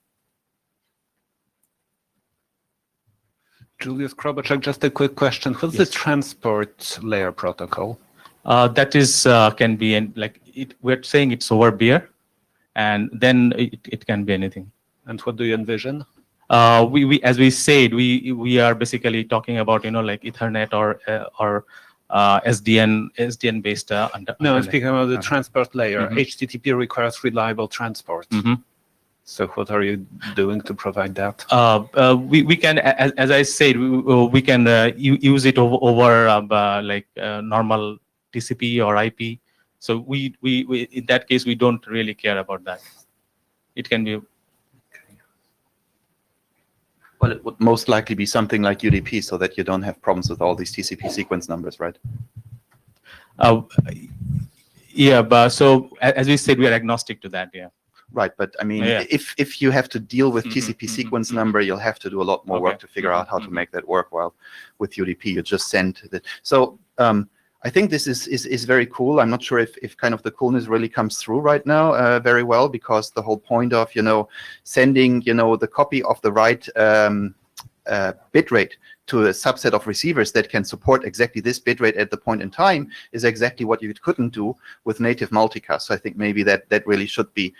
Julius Krobachek, just a quick question. What's the transport layer protocol? That is can be we're saying it's over Bier. And then it can be anything. And what do you envision? We as we said, we are basically talking about like Ethernet or SDN based. No, I'm speaking about the transport layer. HTTP requires reliable transport. So what are you doing to provide that? We can, as I said, we can use it over normal TCP or IP. So we in that case, we don't really care about that. It can be. Well, it would most likely be something like UDP so that you don't have problems with all these TCP sequence numbers, right? Yeah, but so as we said, we are agnostic to that, yeah. Right, but I mean, if you have to deal with TCP sequence number, you'll have to do a lot more work to figure out how to make that work. While with UDP, you just send it. So I think this is very cool. I'm not sure if kind of the coolness really comes through right now very well, because the whole point of sending the copy of the right bit rate to a subset of receivers that can support exactly this bitrate at the point in time is exactly what you couldn't do with native multicast. So I think maybe that really should be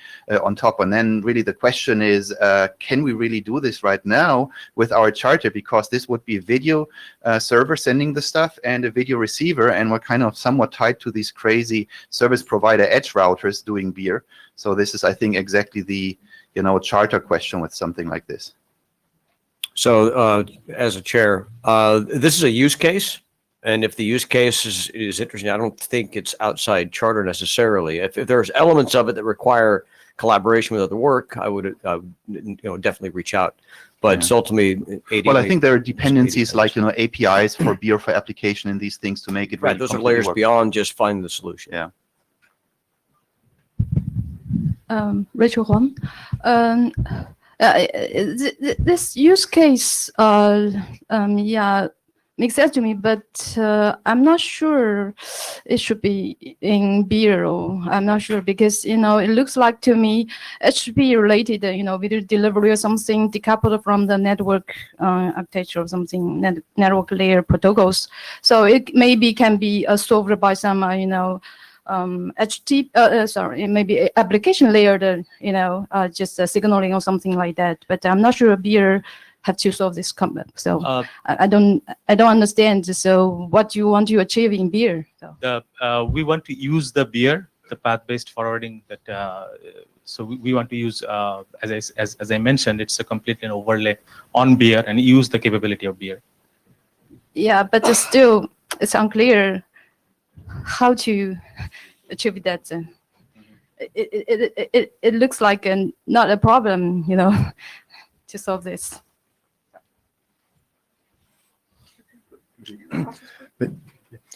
on top. And then really the question is, can we really do this right now with our charger? Because this would be a video server sending the stuff and a video receiver, and we're kind of somewhat tied to these crazy service provider edge routers doing Bier. So this is, I think, exactly the charter question with something like this. So as a chair, this is a use case, and if the use case is interesting, I don't think it's outside charter necessarily. If there's elements of it that require collaboration with other work, I would definitely reach out. But it's ultimately, well, I think there are dependencies like APIs for Bier for application and these things to make it right. Those are layers beyond just finding the solution. Yeah. Rachel Huang. This use case, makes sense to me, but I'm not sure it should be in Bier. I'm not sure because it looks like to me it should be related, video delivery or something decoupled from the network architecture or something, network layer protocols. So it maybe can be solved by some, maybe application layer, just signaling or something like that. But I'm not sure Bier have to solve this problem. So I don't understand. So what you want to achieve in Bier? So. We want to use the Bier, the path-based forwarding that. So we want to use, as I mentioned, it's a completely an overlay on Bier and use the capability of Bier. Yeah, but still, it's unclear how to achieve that. It looks like not a problem, to solve this.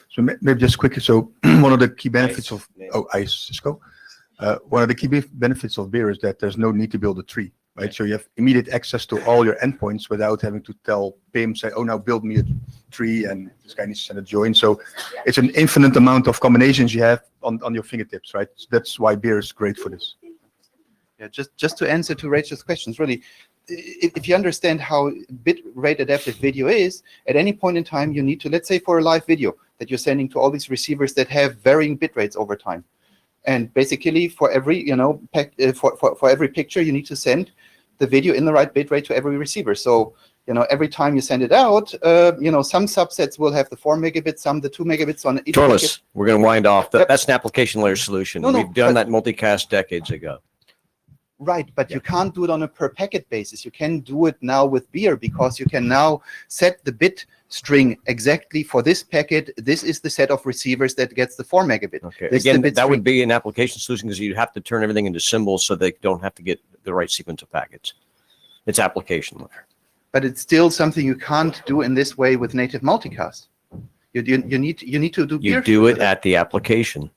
So maybe just quickly. So one of the key benefits of Cisco. One of the key benefits of Bier is that there's no need to build a tree, right? So you have immediate access to all your endpoints without having to tell PIM, say, oh, now build me a tree, and this guy needs to send a join. So it's an infinite amount of combinations you have on your fingertips, right? So that's why Bier is great for this. Yeah, just to answer to Rachel's questions, really, if you understand how bit rate adaptive video is, at any point in time, you need to, let's say for a live video that you're sending to all these receivers that have varying bit rates over time. And basically for every, for every picture, you need to send the video in the right bit rate to every receiver. So, every time you send it out, some subsets will have the 4 megabits, some the 2 megabits on each. Torles, we're going to wind off. That's an application layer solution. No, We've done that multicast decades ago. Right, but you can't do it on a per packet basis. You can do it now with Bier because you can now set the bit string exactly for this packet. This is the set of receivers that gets the 4 megabit. Okay. Again, that would be an application solution because you'd have to turn everything into symbols so they don't have to get the right sequence of packets. It's application layer. But it's still something you can't do in this way with native multicast. You need to do Bier. You do it at the application.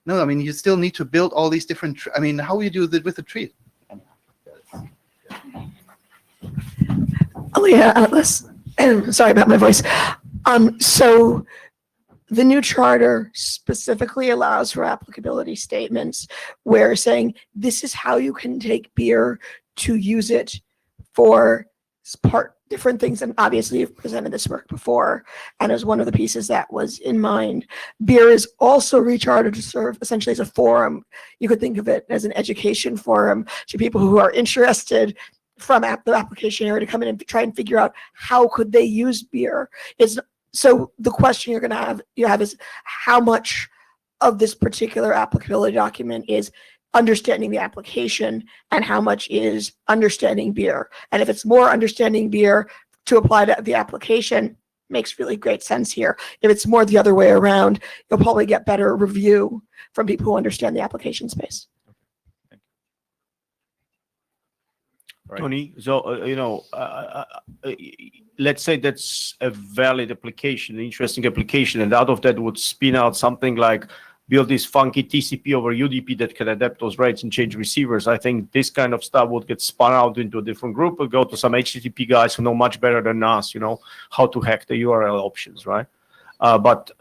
No, I mean, you still need to build all these different, how will you do that with the tree? Aaliyah Atlas, and sorry about my voice. So the new charter specifically allows for applicability statements where saying this is how you can take Bier to use it for different things. And obviously you've presented this work before, and as one of the pieces that was in mind. Bier is also recharted to serve essentially as a forum. You could think of it as an education forum to people who are interested from the application area to come in and try and figure out how could they use Bier. So the question you have is how much of this particular applicability document is understanding the application and how much is understanding Bier. And if it's more understanding Bier to apply to the application, makes really great sense here. If it's more the other way around, you'll probably get better review from people who understand the application space. Right. Tony, so, let's say that's a valid application, an interesting application, and out of that would spin out something like build this funky TCP over UDP that can adapt those rates and change receivers. I think this kind of stuff would get spun out into a different group and go to some HTTP guys who know much better than us, how to hack the URL options, right? But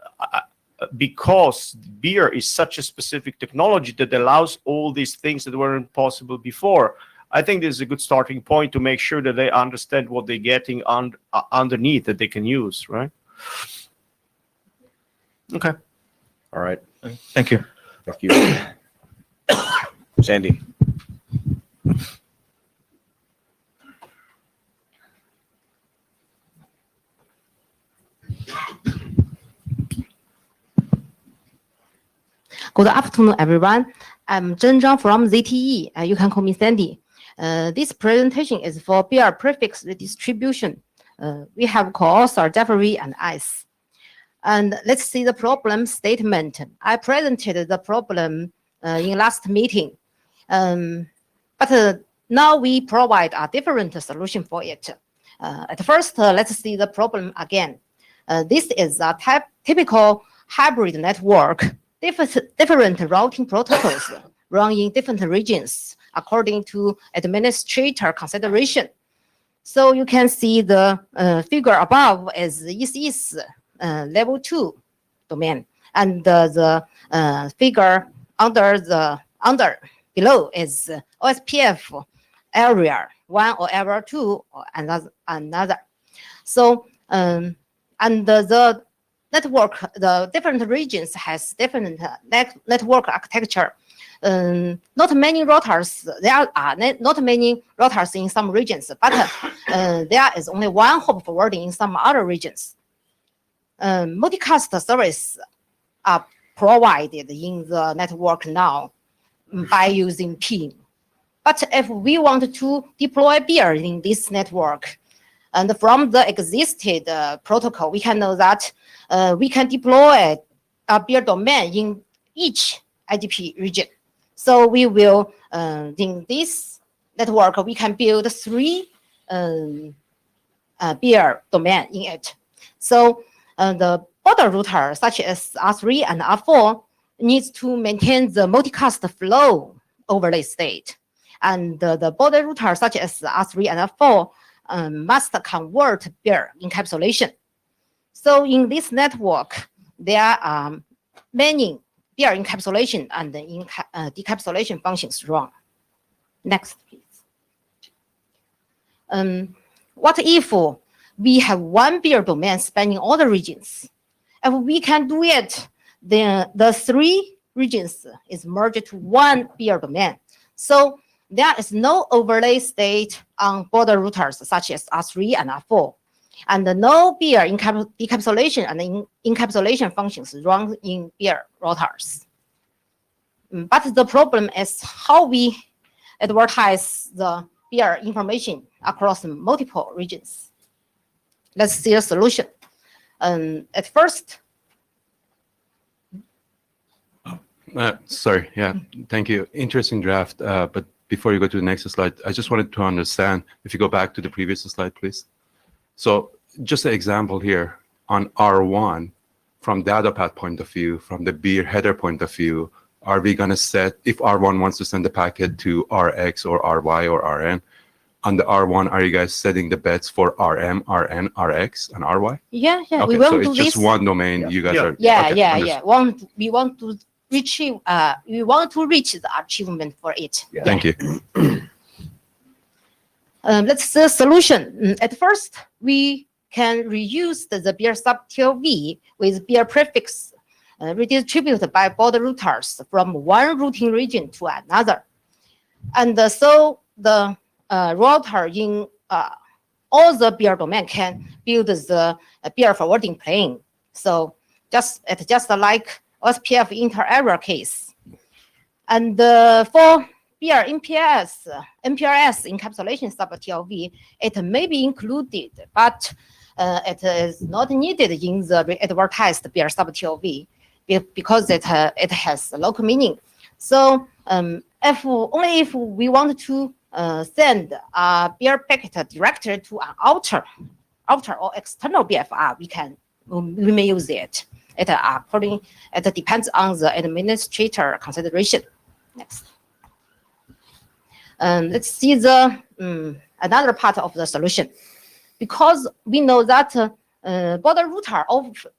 because Bier is such a specific technology that allows all these things that weren't possible before, I think this is a good starting point to make sure that they understand what they're getting underneath that they can use, right? Okay. All right. Thank you. Thank you. Sandy. Good afternoon, everyone. I'm Zhen Zhang from ZTE. You can call me Sandy. This presentation is for Bier prefix redistribution. We have co-author Jeffrey and Ice. And let's see the problem statement. I presented the problem in last meeting, but now we provide a different solution for it. At first, let's see the problem again. This is a typical hybrid network. Different routing protocols run in different regions according to administrator consideration. So you can see the figure above is ECS level 2 domain, and the figure below is OSPF area 1 or area 2 or another. So and the network, the different regions has different network architecture. Not many routers, there are not many routers in some regions, but there is only one hop forwarding in some other regions. Multicast service are provided in the network now by using PIM. But if we want to deploy Bier in this network, and from the existed protocol, we can know that we can deploy a Bier domain in each IGP region. So we will, in this network, we can build 3 Bier domain in it. So the border router, such as R3 and R4, needs to maintain the multicast flow overlay state. And the border router, such as R3 and R4, must convert Bier encapsulation. So in this network, there are many Bier encapsulation and decapsulation functions run. Next, please. What if we have one Bier domain spanning all the regions? If we can do it, then the 3 regions is merged to one Bier domain. So there is no overlay state on border routers such as R3 and R4, and no Bier decapsulation and encapsulation functions run in Bier routers. But the problem is how we advertise the Bier information across multiple regions. Let's see a solution. At first, sorry, yeah, thank you. Interesting draft, but before you go to the next slide, I just wanted to understand, if you go back to the previous slide, please. So just an example here on R1, from data path point of view, from the Bier header point of view, are we going to set, if R1 wants to send the packet to RX or RY or RN, on the R1, are you guys setting the bets for RM, RN, RX, and RY? Yeah, Okay, we want so to do it's this. just one domain you guys are. Yeah, okay, yeah. We want to retrieve. We want to reach the achievement for it. Yeah. Thank you. Let's see the solution. At first, we can reuse the Bier sub TLV with Bier prefix redistributed by border routers from one routing region to another. And so the router in all the Bier domain can build the Bier forwarding plane. So just like OSPF inter-area case. And for Bier MPRS encapsulation sub-TLV, it may be included, but it is not needed in the advertised Bier sub-TLV because it has local meaning. So if we want to send a Bier packet directly to an outer or external BFR, we may use it. It depends on the administrator consideration. Next. Let's see the another part of the solution. Because we know that border router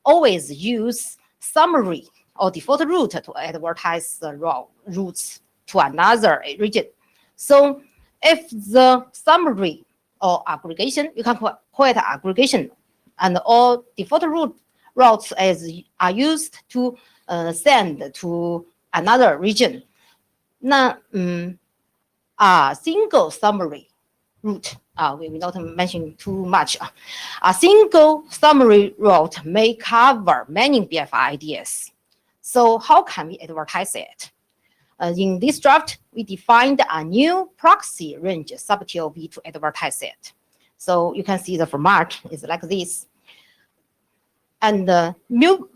always use summary or default route to advertise the routes to another region. So if the summary or aggregation, you can call it aggregation, and all default routes are used to send to another region. Now, a single summary route, we will not mention too much. A single summary route may cover many BFI IDs. So how can we advertise it? In this draft, we defined a new proxy range sub-TLV to advertise it. So you can see the format is like this. And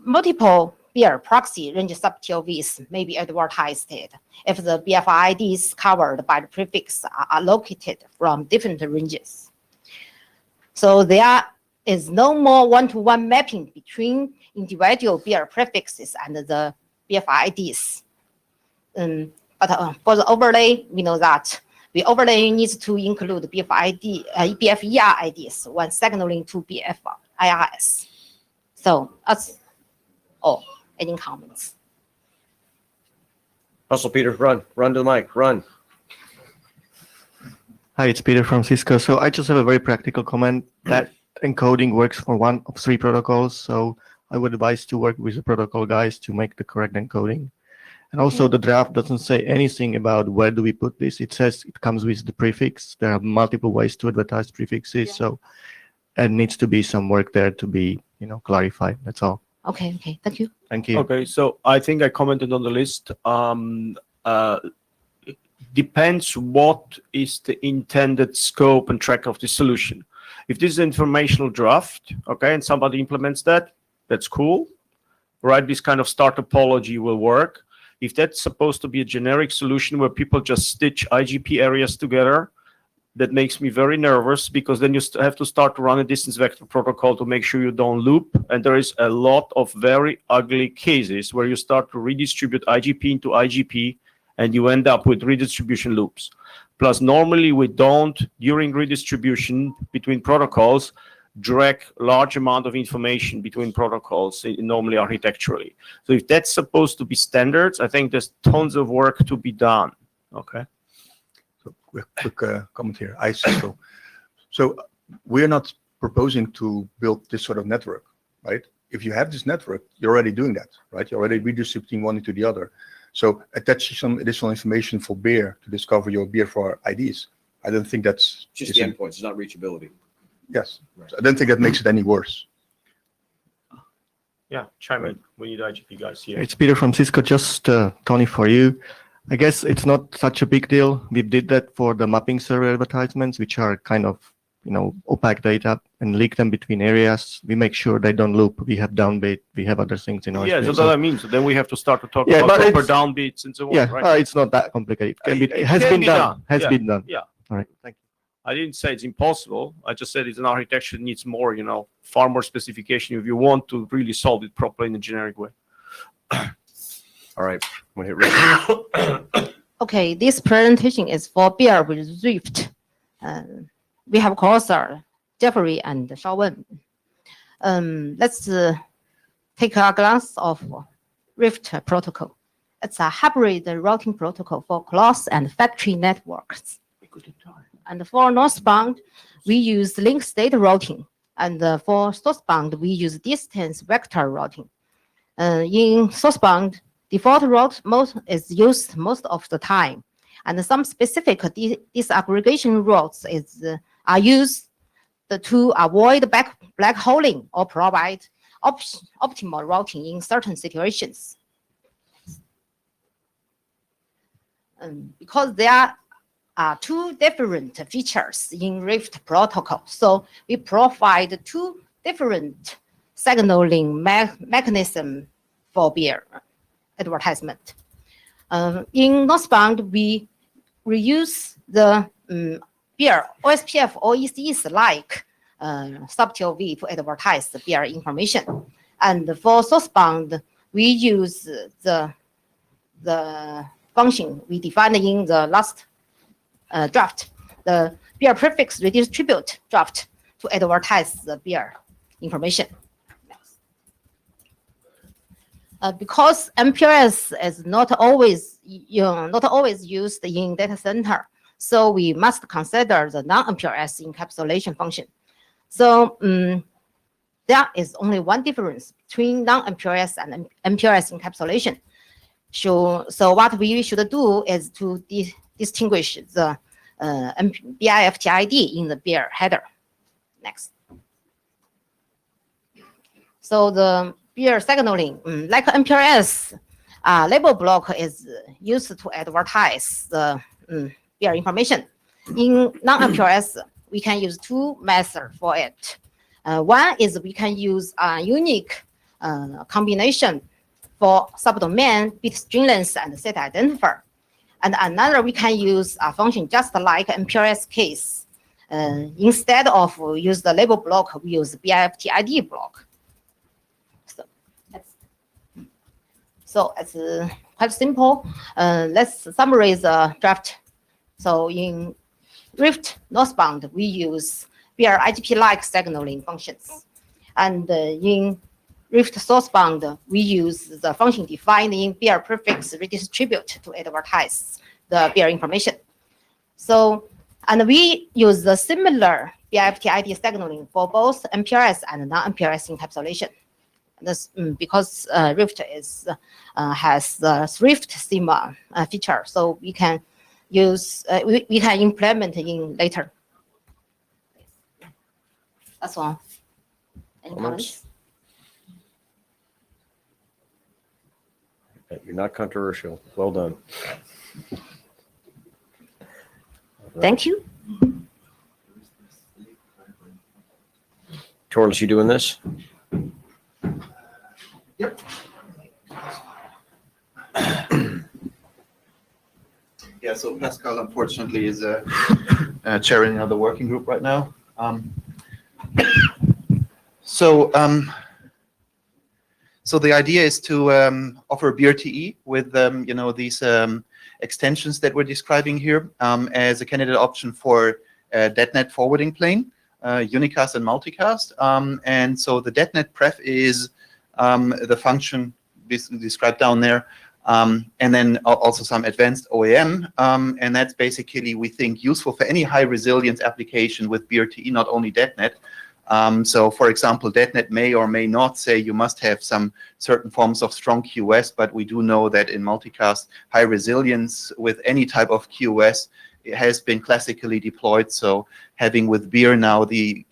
multiple Bier proxy range sub-TLVs may be advertised if the BFI IDs covered by the prefix are located from different ranges. So there is no more one-to-one mapping between individual Bier prefixes and the BFI IDs. But for the overlay, we know that the overlay needs to include BFER IDs when signaling to BFIRS. So that's all. Any comments? Hustle, Peter, run to the mic, run. Hi, it's Peter from Cisco. So I just have a very practical comment that encoding works for one of 3 protocols. So I would advise to work with the protocol guys to make the correct encoding. And also the draft doesn't say anything about where do we put this. It says it comes with the prefix. There are multiple ways to advertise prefixes. Yeah. So there needs to be some work there to be, clarified. That's all. Okay, thank you. Thank you. Okay, so I think I commented on the list. It depends what is the intended scope and track of the solution. If this is an informational draft, okay, and somebody implements that, that's cool, right? This kind of start topology will work. If that's supposed to be a generic solution where people just stitch IGP areas together, that makes me very nervous, because then you have to start to run a distance vector protocol to make sure you don't loop. And there is a lot of very ugly cases where you start to redistribute IGP into IGP and you end up with redistribution loops. Plus, normally we don't, during redistribution between protocols, drag large amount of information between protocols normally architecturally. So if that's supposed to be standards, I think there's tons of work to be done. Okay. So quick comment here. Cisco. So we're not proposing to build this sort of network, right? If you have this network, you're already doing that, right? You're already redistributing one into the other. So attach some additional information for Bier to discover your Bier for IDs. I don't think that's Just the endpoints, it's not reachability. Yes. Right. So I don't think that makes it any worse. Yeah, chime in. We need IGP guys here. It's Peter from Cisco. Just Tony, for you. I guess it's not such a big deal. We did that for the mapping server advertisements, which are kind of, opaque data, and leak them between areas. We make sure they don't loop. We have downbit. We have other things in our Yeah, space. so that means then we have to start to talk about proper downbits and so on. Yeah, right? It's not that complicated. It has can been be done. Has Yeah, been done. Yeah. All right. Thank you. I didn't say it's impossible. I just said it's an architecture that needs more, far more specification if you want to really solve it properly in a generic way. All right. We'll hit Rick. Okay, this presentation is for Bier with Rift. We have Corsair, Jeffrey, and Shaowen. Let's take a glance of Rift protocol. It's a hybrid routing protocol for close and factory networks. And for northbound, we use link state routing. And for southbound, we use distance vector routing. In southbound, default route is used most of the time. And some specific disaggregation routes are used to avoid black holing or provide optimal routing in certain situations. Because there are 2 different features in Rift protocol, so we provide 2 different signaling mechanism for Bier advertisement. In northbound, we reuse the Bier OSPF or ECs like sub-TLV to advertise the Bier information. And for southbound, we use the function we defined in the last draft, the Bier prefix redistribute draft, to advertise the Bier information. Because MPLS is not always used in data center, So we must consider the non-MPRS encapsulation function. So there is only one difference between non-MPRS and MPRS encapsulation. So what we should do is to distinguish the BIFTID in the Bier header. Next. So the Bier signaling, like MPRS, label block is used to advertise the Bier information. In non-MPRS, we can use two methods for it. One is we can use a unique combination for subdomain, bit string length, and set identifier. And another, we can use a function just like MPRS case. Instead of use the label block, we use BIFTID block. So it's quite simple. Let's summarize the draft. So in Rift northbound, we use Bier IGP-like signaling functions. And in Rift southbound, we use the function defined in Bier prefix redistribute to advertise the Bier information. So, and we use the similar BIFTID signaling for both MPRS and non-MPRS encapsulation. This, because Rift has the Swift schema feature, so we can use we can implement in later. That's all. Any comments? You're not controversial. Well done. Thank you. Torrance, you doing this? Yep. Yeah, so Pascal unfortunately is chairing another working group right now. So the idea is to offer BRTE with these extensions that we're describing here as a candidate option for DetNet forwarding plane, unicast and multicast. And so the DetNet pref is the function described down there, and then also some advanced OAM, and that's basically, we think, useful for any high resilience application with BRTE, not only DetNet. So for example, DetNet may or may not say you must have some certain forms of strong QoS, but we do know that in multicast, high resilience with any type of QoS it has been classically deployed. So having with Bier now the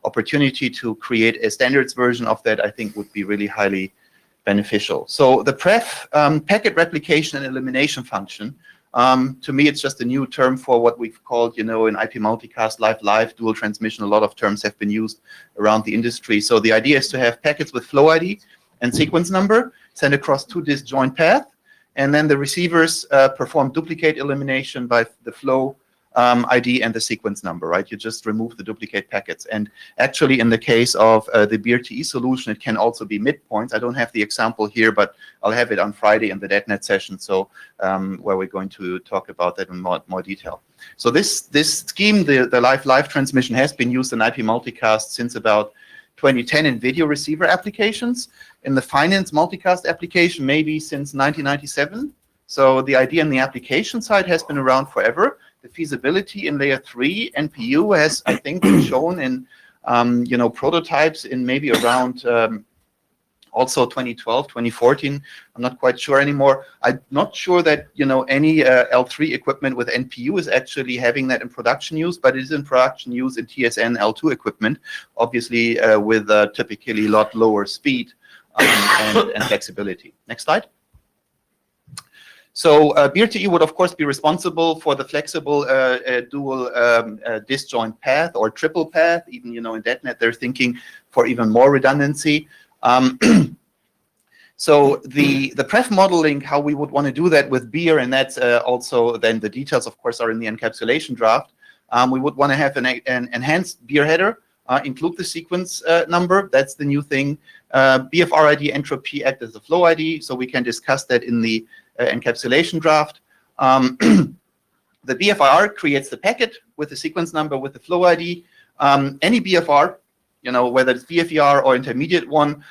opportunity to create a standards version of that, I think would be really highly beneficial. So the pref packet replication and elimination function, to me, it's just a new term for what we've called, in IP multicast, live, dual transmission. A lot of terms have been used around the industry. So the idea is to have packets with flow ID and sequence number sent across two disjoint paths, and then the receivers perform duplicate elimination by the flow ID and the sequence number, right? You just remove the duplicate packets. And actually, in the case of the BRTE solution, it can also be midpoints. I don't have the example here, but I'll have it on Friday in the DetNet session, so where we're going to talk about that in more detail. So this scheme, the live transmission, has been used in IP multicast since about 2010 in video receiver applications. In the finance multicast application, maybe since 1997. So the idea in the application side has been around forever. The feasibility in layer 3 NPU has, I think, been shown in prototypes in maybe around also 2012, 2014. I'm not quite sure anymore. I'm not sure that any L3 equipment with NPU is actually having that in production use, but it is in production use in TSN L2 equipment, obviously with typically a lot lower speed and flexibility. Next slide. So BRTE would, of course, be responsible for the flexible dual disjoint path or triple path. Even, in DetNet, they're thinking for even more redundancy. So the pref modeling, how we would want to do that with Bier, and that's also then the details, of course, are in the encapsulation draft. We would want to have an enhanced Bier header, include the sequence number. That's the new thing. BFR ID entropy act as a flow ID, so we can discuss that in the encapsulation draft. The BFR creates the packet with the sequence number with the flow ID. Any BFR, whether it's BFER or intermediate one,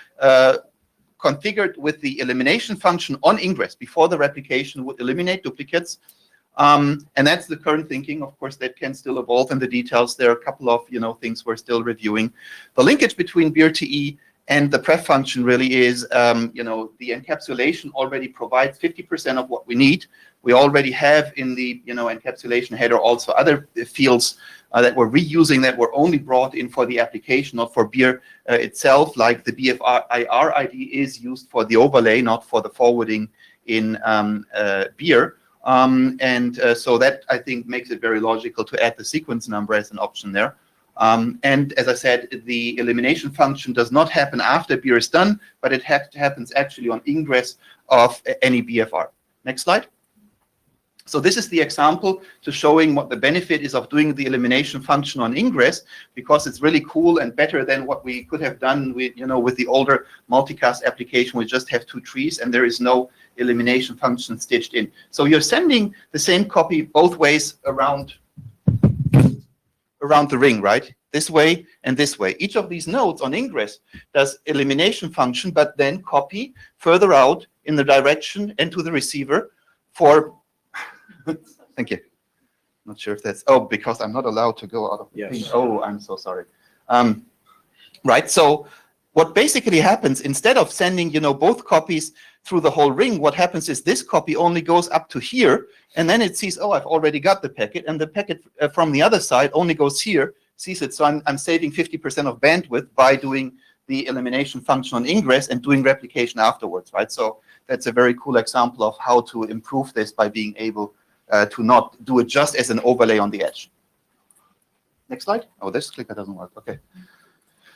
configured with the elimination function on ingress before the replication would eliminate duplicates. And that's the current thinking. Of course, that can still evolve in the details. There are a couple of things we're still reviewing. The linkage between BRTE and the pref function really is, the encapsulation already provides 50% of what we need. We already have in the encapsulation header also other fields that we're reusing that were only brought in for the application, not for Bier itself, like the BFIR ID is used for the overlay, not for the forwarding in Bier. So that, I think, makes it very logical to add the sequence number as an option there. And as I said, the elimination function does not happen after Bier is done, but it happens actually on ingress of any BFR. Next slide. So this is the example to showing what the benefit is of doing the elimination function on ingress, because it's really cool and better than what we could have done with, with the older multicast application. We just have two trees and there is no elimination function stitched in. So you're sending the same copy both ways around the ring, right? This way and this way. Each of these nodes on ingress does elimination function, but then copy further out in the direction and to the receiver for thank you. Not sure if that's, because I'm not allowed to go out of the page. Oh, I'm so sorry. Right, so what basically happens, instead of sending, both copies through the whole ring, what happens is this copy only goes up to here, and then it sees, I've already got the packet, and the packet from the other side only goes here, sees it. So I'm saving 50% of bandwidth by doing the elimination function on ingress and doing replication afterwards, right? So that's a very cool example of how to improve this by being able to not do it just as an overlay on the edge. Next slide. Oh, this clicker doesn't work. Okay.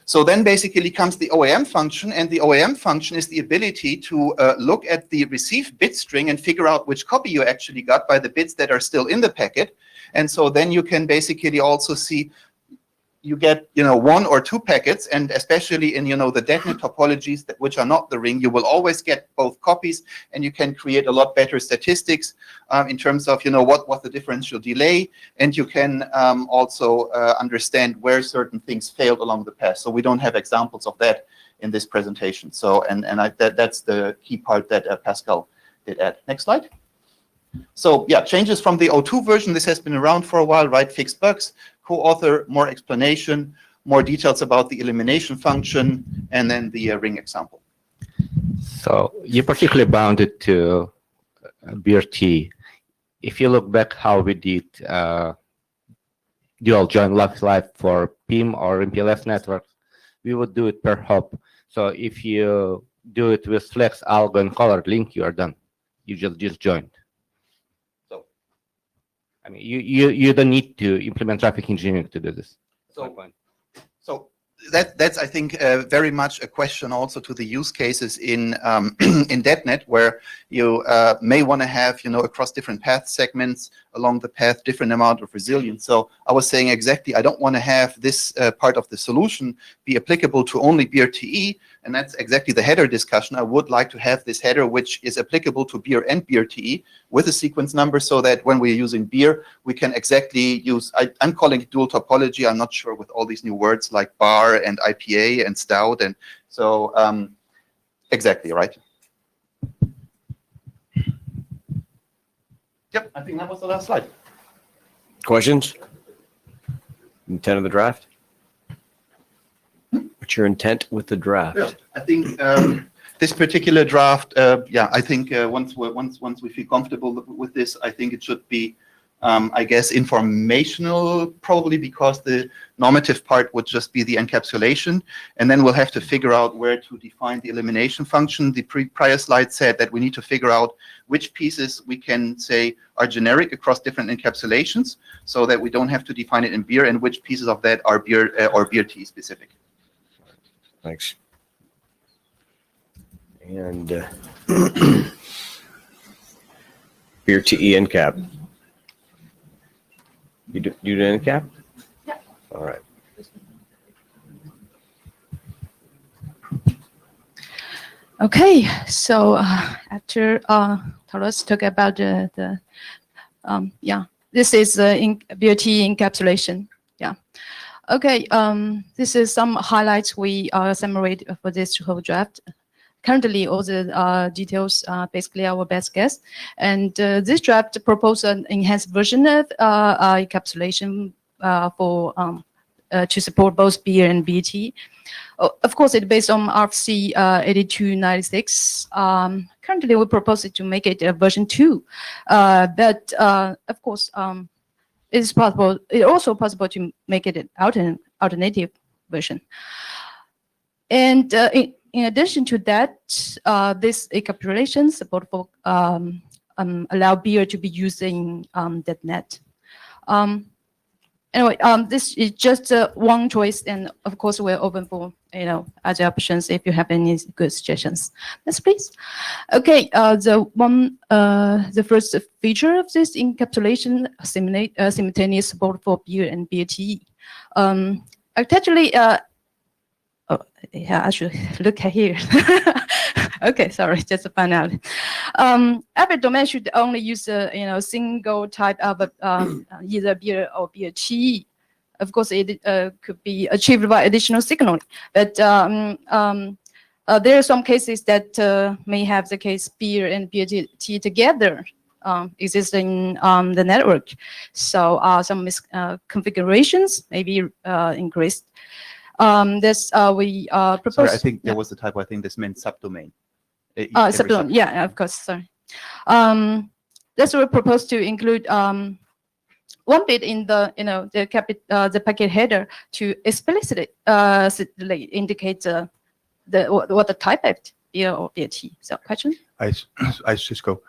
So then basically comes the OAM function, and the OAM function is the ability to look at the received bit string and figure out which copy you actually got by the bits that are still in the packet. And so then you can basically also see you get, one or two packets, and especially in, the DetNet topologies which are not the ring, you will always get both copies, and you can create a lot better statistics in terms of, what the differential delay, and you can also understand where certain things failed along the path. So we don't have examples of that in this presentation. So, that's the key part that Pascal did add. Next slide. So yeah, changes from the 02 version. This has been around for a while, right? Fixed bugs, co-author, more explanation, more details about the elimination function, and then the ring example. So you particularly bounded to BRT. If you look back how we did dual join live for PIM or MPLS networks, we would do it per hop. So if you do it with flex, algo, and colored link, you are done. You just joined. I mean, you don't need to implement traffic engineering to do this. So that's I think very much a question also to the use cases in in DetNet, where you may want to have across different path segments along the path different amount of resilience. So I was saying exactly, I don't want to have this part of the solution be applicable to only BRTE, and that's exactly the header discussion. I would like to have this header which is applicable to Bier and BRTE with a sequence number, so that when we're using Bier, we can exactly use, I'm calling it dual topology. I'm not sure with all these new words like bar and IPA and stout, and so exactly, right? Yep, I think that was the last slide. Questions? Intent of the draft? What's your intent with the draft? Yeah, I think this particular draft, I think once we feel comfortable with this, I think it should be, I guess, informational, probably, because the normative part would just be the encapsulation, and then we'll have to figure out where to define the elimination function. The prior slide said that we need to figure out which pieces we can say are generic across different encapsulations, so that we don't have to define it in Bier, and which pieces of that are Bier or BRT specific. Thanks. And BRTE encap. You do the encap? Yeah. All right. Okay, so after Taurus talk about this is BRT encapsulation. Yeah. Okay. This is some highlights we summarize for this whole draft. currently all the details are basically our best guess. And this draft proposed an enhanced version of encapsulation for to support both Bier and BET. Of course, it's based on RFC 8296. Currently, we propose it to make it a version 2. But of course, it's possible. It's also possible to make it an alternative version. And in addition to that, this encapsulation support for allow Bier to be used in .NET. Anyway, this is just one choice, and of course we're open for other options if you have any good suggestions. Yes, please. Okay, the first feature of this encapsulation simultaneous support for Bier and BET. Actually, oh, yeah, I should look at here. Okay, sorry, just to find out. Every domain should only use a single type of either Bier or BET. Of course, it could be achieved by additional signaling, but there are some cases that may have the case Bier and BET together exist in the network. So some configurations may be increased. This we propose. Sorry, I think there was a typo. I think this meant subdomain. Subdomain. Yeah, of course. Sorry. That's what we propose to include one bit in the the packet header to explicitly indicate what the type of Bier or BET. So, question? Cisco.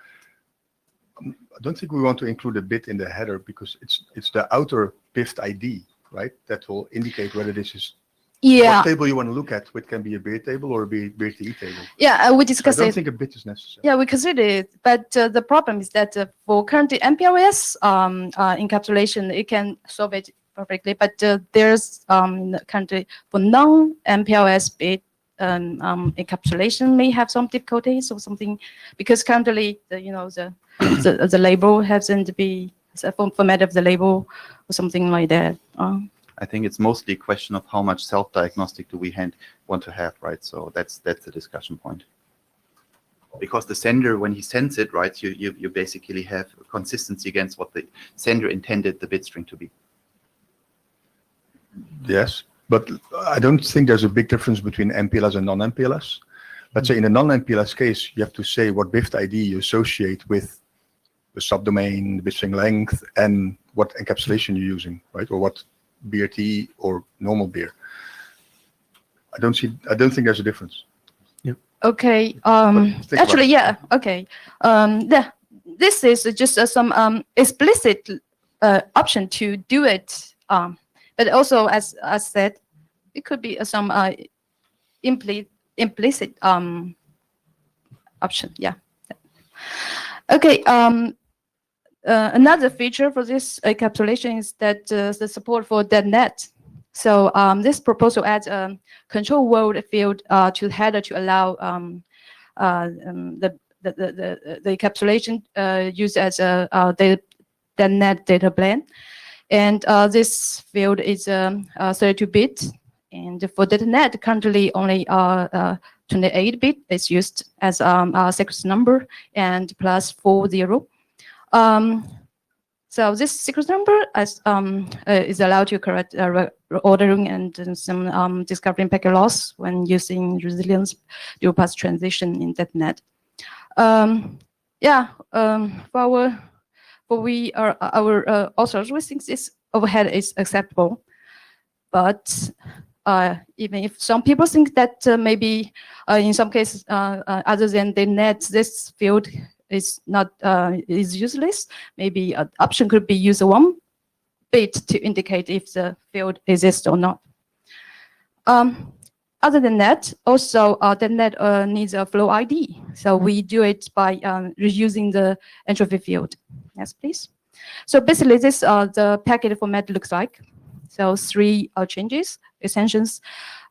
I don't think we want to include a bit in the header because it's the outer BIFT ID, right? That will indicate whether this is what table you want to look at. It can be a Bier table or a BERT table. Yeah, we discussed I don't think a bit is necessary. Yeah, we consider it, but the problem is that for current MPLS encapsulation, it can solve it perfectly. But there's currently for non-MPLS bit encapsulation may have some difficulties or something because currently the label hasn't be the format of the label or something like that. I think it's mostly a question of how much self-diagnostic do we want to have, right? So that's the discussion point. Because the sender, when he sends it, right, you basically have consistency against what the sender intended the bit string to be. Yes, but I don't think there's a big difference between MPLS and non-MPLS. Let's say in a non-MPLS case, you have to say what BIFT ID you associate with the subdomain, the bit string length, and what encapsulation you're using, right? Or what BRT or normal Bier. I don't think there's a difference. Yeah. Okay. Actually, yeah. Okay. This is just some explicit option to do it. But also, as I said, it could be some implicit option. Yeah. Okay. Another feature for this encapsulation is that the support for .NET. So this proposal adds a control word field to header to allow the encapsulation used as a .NET data plane. And this field is 32-bit. And for .NET, currently only 28-bit is used as a sequence number and plus 40. So this sequence number is allowed to correct ordering and some discovering packet loss when using resilience dual path transition in .NET. Our authors, we think this overhead is acceptable, but even if some people think that maybe in some cases other than .NET, this field is not is useless. Maybe an option could be use one bit to indicate if the field exists or not. Other than that, also .NET needs a flow ID, so we do it by reusing the entropy field. Yes, please. So basically, this the packet format looks like. So three changes, extensions.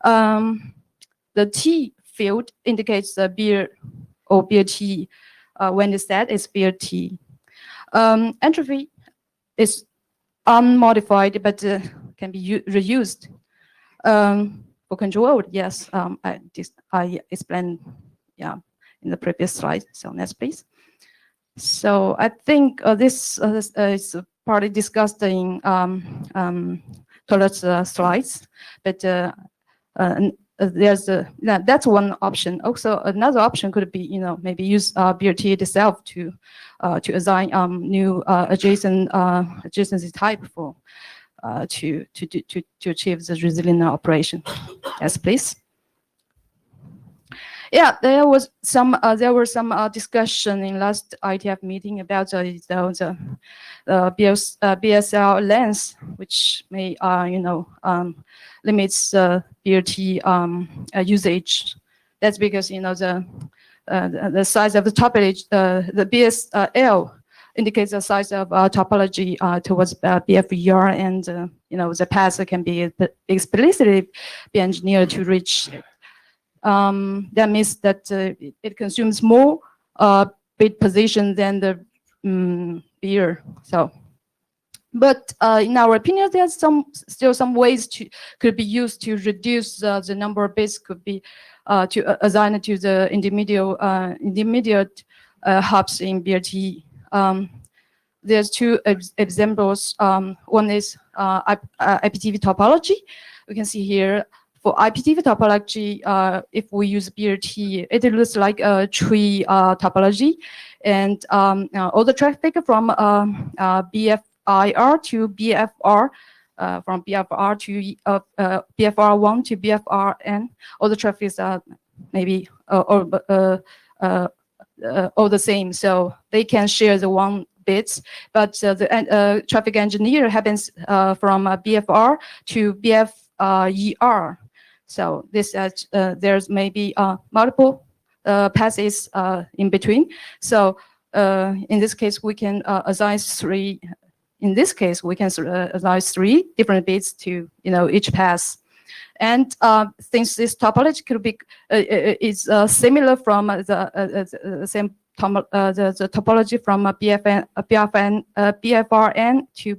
The T field indicates the Bier or BET. When it's set, it's BRT. Entropy is unmodified, but can be reused for control. Yes, I explained yeah, in the previous slide. So next, please. So I think this is partly discussed in Toilet's slides, but there's that's one option. Also, another option could be, maybe use BRT itself to assign new adjacency type for to achieve the resilient operation. Yes, please. Yeah, there were some discussion in last IETF meeting about the BSL length, which may limits BRT usage. That's because the size of the topology, the BSL indicates the size of topology towards BFER, and the path can be explicitly be engineered to reach it. That means that it consumes more bit position than the Bier. So, but in our opinion, there's still some ways could be used to reduce the number of bits could be to assign it to the intermediate hubs in BRT. There's two examples. One is IPTV topology. We can see here for IPTV topology, if we use BRT, it looks like a tree topology, and all the traffic from BFIR to BFR, from BFR to BFR1 to BFRN, all the traffic is maybe all the same, so they can share the one bits, but the traffic engineer happens from BFR to BFER. So this there's maybe multiple passes in between. So in this case, we can assign three. In this case, we can assign three different bits to each pass. And since this topology could be is similar from the same the topology from BFRN to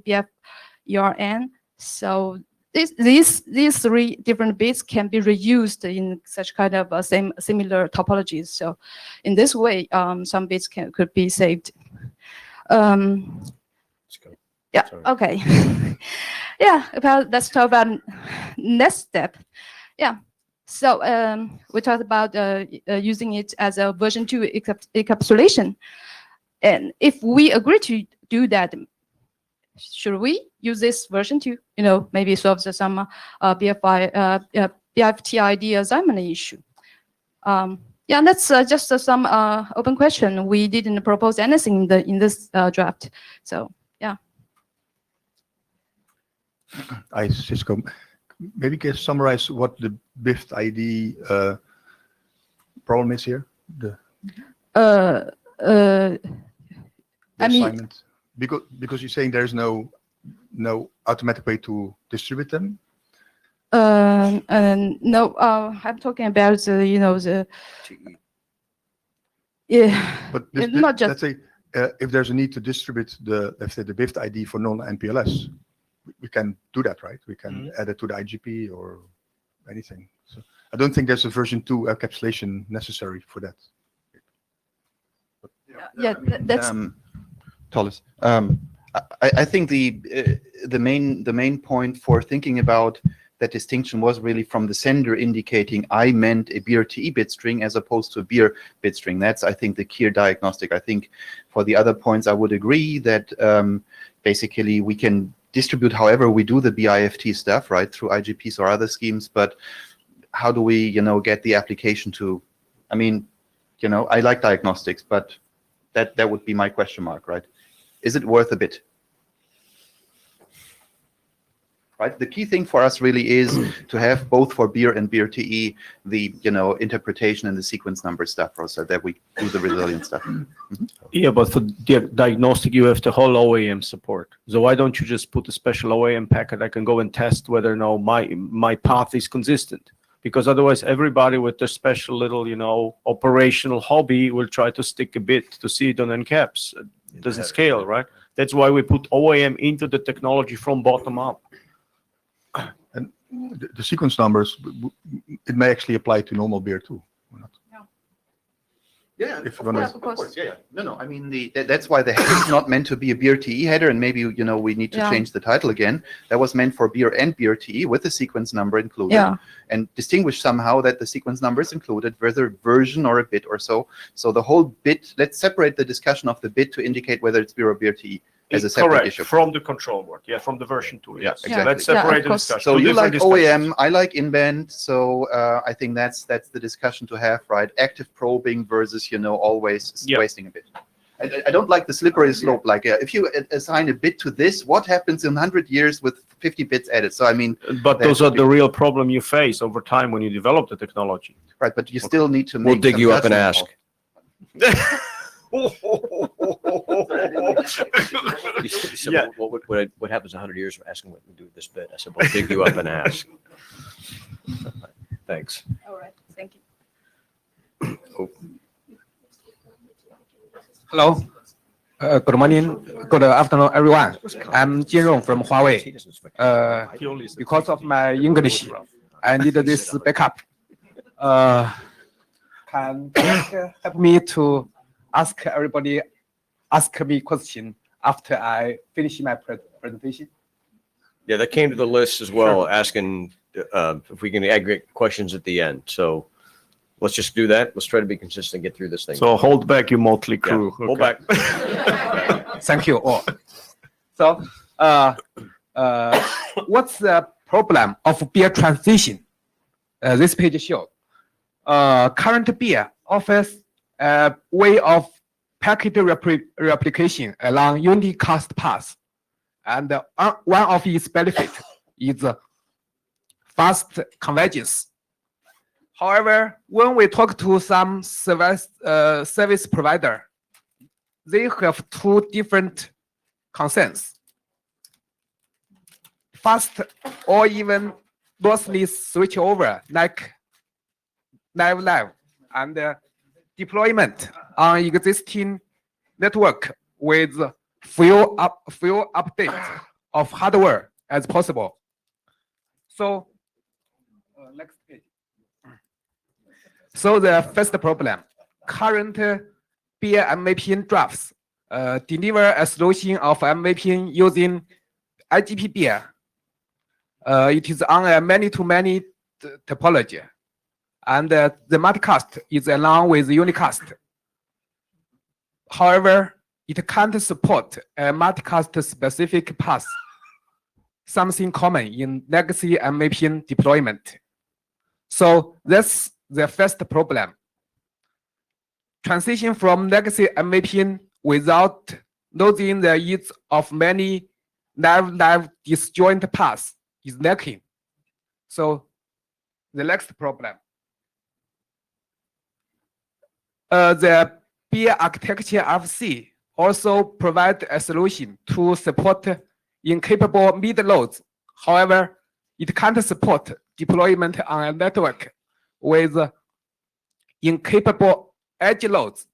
BFERN, so these three different bits can be reused in such kind of similar topologies. So in this way, some bits could be saved. Yeah. Sorry. Okay. Yeah. Let's talk about next step. Yeah. So we talked about using it as a version 2 encapsulation, and if we agree to do that, should we use this version to, maybe solve some BFTID assignment issue? Yeah, that's just some open question. We didn't propose anything in this draft. So, yeah. Hi, Cisco. Maybe can you summarize what the BIFT ID problem is here? I mean, assignment. Because you're saying there's no automatic way to distribute them. No, I'm talking about the yeah. But not just. Let's say if there's a need to distribute let's say the BIFT ID for non-MPLS, we can do that, right? We can add it to the IGP or anything. So I don't think there's a version 2 encapsulation necessary for that. Yeah, that's. Thomas, I think the main point for thinking about that distinction was really from the sender indicating I meant a BRTE bit string as opposed to a Bier bit string. That's, I think, the key diagnostic. I think for the other points, I would agree that basically we can distribute however we do the BIFT stuff, right, through IGPs or other schemes. But how do we, get the application to? I mean, I like diagnostics, but that would be my question mark, right? Is it worth a bit? Right. The key thing for us really is to have both for Bier and BRTE the interpretation and the sequence number stuff, so that we do the resilient stuff. Mm-hmm. Yeah, but for diagnostic, you have the whole OAM support. So why don't you just put a special OAM packet? I can go and test whether my path is consistent. Because otherwise, everybody with their special little operational hobby will try to stick a bit to see it on NCAPs. It doesn't scale, right? That's why we put OAM into the technology from bottom up. And the sequence numbers, it may actually apply to normal Bier too. Or not? No. Yeah, If of you wanna- course, of course. Yeah, yeah. No. I mean, that's why the header is not meant to be a Bier TE header, and maybe we need to Yeah. change the title again. That was meant for Bier and Bier TE with the sequence number included, Yeah. and distinguish somehow that the sequence number is included, whether version or a bit or so. So the whole bit. Let's separate the discussion of the bit to indicate whether it's Bier or Bier TE as a separate Correct, issue. from the control word, yeah, from the version tool, Yeah, yes. exactly. Let's separate the course. discussion. So Two you different like discussions. OEM, I like in-band. So I think that's the discussion to have, right? Active probing versus always Yeah. wasting a bit. I don't like the slippery slope. Like if you assign a bit to this, what happens in 100 years with 50 bits added? So I mean, But that those are would the real problem you face over time when you develop the technology. right. But you still need to make. We'll dig some you up and judgment ask. call. So Yeah. what happens 100 years from asking what we do with this bit? I said, we'll dig you up and ask. Thanks. All right. Thank you. Hello. Good morning. Good afternoon, everyone. I'm Jin Rong from Huawei. Because of my English, I need this backup. Can you help me to ask me question after I finish my presentation? Yeah, that came to the list as well, asking if we can aggregate questions at the end. So let's just do that. Let's try to be consistent, get through this thing. So hold back, you motley crew. Yeah, hold Okay. back. Thank you all. So, what's the problem of Bier transition? This page shows. Current Bier offers a way of packet replication along unicast paths, and one of its benefits is fast convergence. However, when we talk to some service provider, they have two different concerns. Fast or even lossless switchover, like live, and deployment on existing network with few update of hardware as possible. So, next page. So the first problem, current Bier MVP drafts deliver a solution of MVP using IGP Bier. It is on a many-to-many topology, and the multicast is along with unicast. However, it can't support a multicast specific path, something common in legacy MVP deployment. So that's the first problem. Transition from legacy MVP without losing the ease of many live disjoint paths is lacking. So the next problem. The Bier architecture FC also provide a solution to support incapable mid-loads. However, it can't support deployment on a network with incapable edge loads.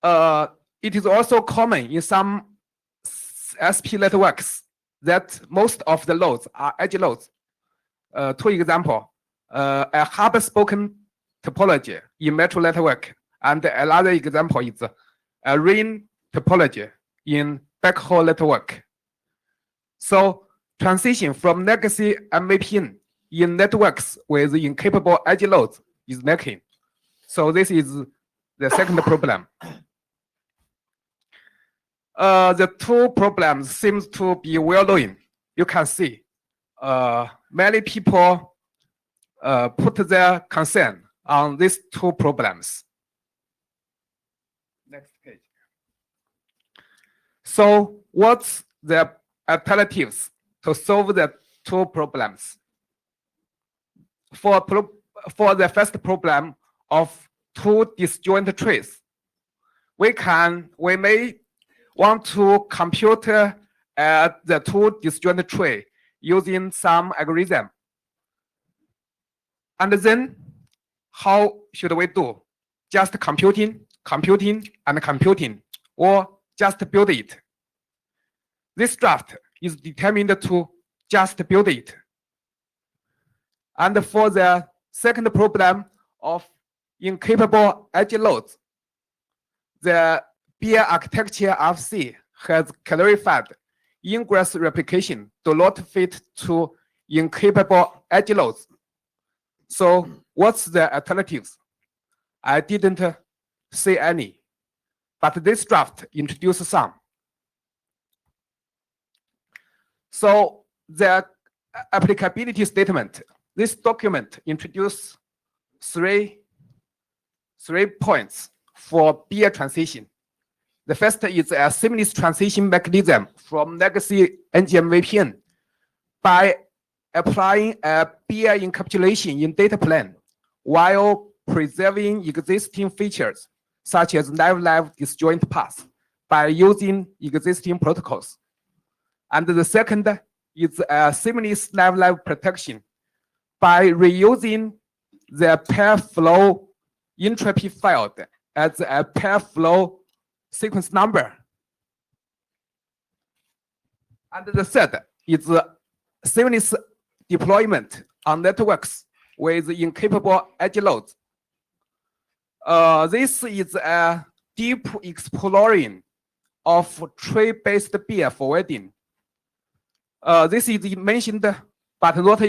It is also common in some SP networks that most of the loads are edge loads. For example, a hub-spoken topology in metro network, and another example is a ring topology in backhaul network. So transition from legacy MVP in networks with incapable edge loads is lacking. So this is the second problem. The two problems seem to be well known. You can see many people put their concern on these two problems. Next page. So what's the alternatives to solve the two problems? For the first problem of two disjoint trees, we may want to compute the two disjoint tree using some algorithm. And then how should we do? Just computing, and computing, or just build it? This draft is determined to just build it. And for the second problem of incapable edge loads. The Bier architecture of C has clarified ingress replication do not fit to incapable edge loads. So what's the alternatives? I didn't say any, but this draft introduced some. So the applicability statement, this document introduced three points for Bier transition. The first is a seamless transition mechanism from legacy NGM VPN by applying a Bier encapsulation in data plane while preserving existing features such as live disjoint paths by using existing protocols. And the second is a seamless live protection by reusing the pair flow entropy field as a pair flow sequence number. And the third is seamless deployment on networks with incapable edge loads. This is a deep exploring of tree-based Bier forwarding. This is mentioned but not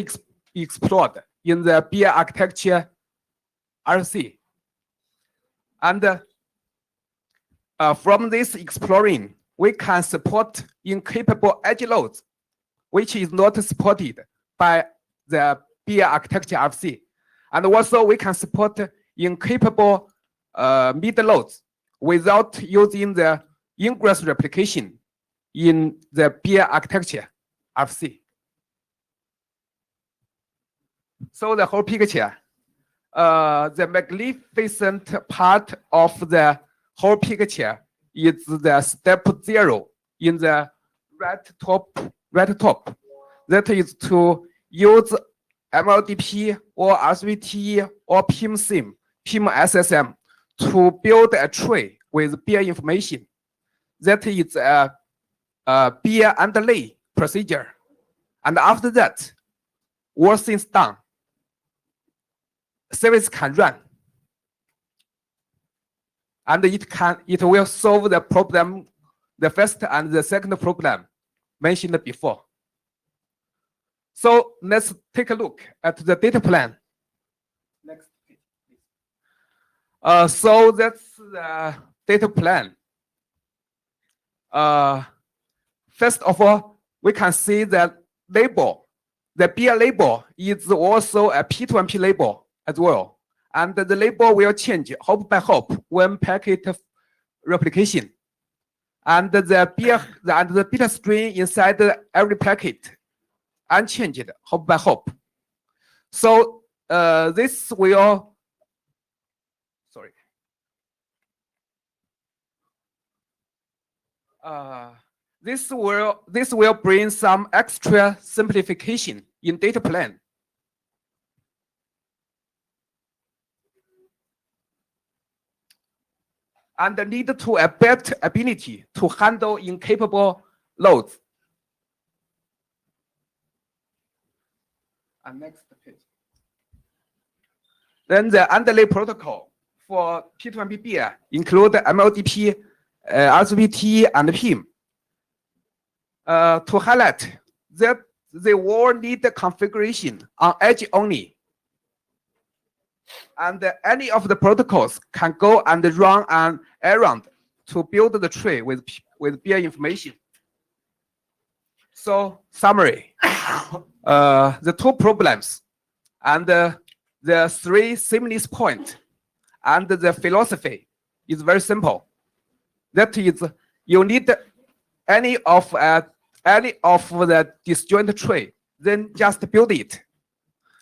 explored in the Bier architecture RC. And from this exploring, we can support incapable edge loads, which is not supported by the Bier architecture RC. And also we can support incapable mid loads without using the ingress replication in the Bier architecture RC. So the whole picture, the magnificent part of the whole picture is the step 0 in the right top. That is to use MLDP or RSVT or PIM-SIM, PIM-SSM to build a tree with Bier information. That is a Bier underlay procedure. And after that, all things done, service can run. And it will solve the problem, the first and the second problem mentioned before. So let's take a look at the data plan. Next page, please. So that's the data plan. First of all, we can see that label, the Bier label is also a P2MP label as well. And the label will change hop by hop when packet replication. And the beta string inside every packet unchanged hop by hop. So this will, this will bring some extra simplification in data plan. And need to a better ability to handle incapable loads. And next page. Then the underlay protocol for P2MP Bier include MLDP, RSVT, and PIM. To highlight that they all need the configuration on edge only. And any of the protocols can go and run an errand to build the tree with Bier information. So summary, the two problems and the three seamless points and the philosophy is very simple. That is, you need any of the disjoint tree, then just build it.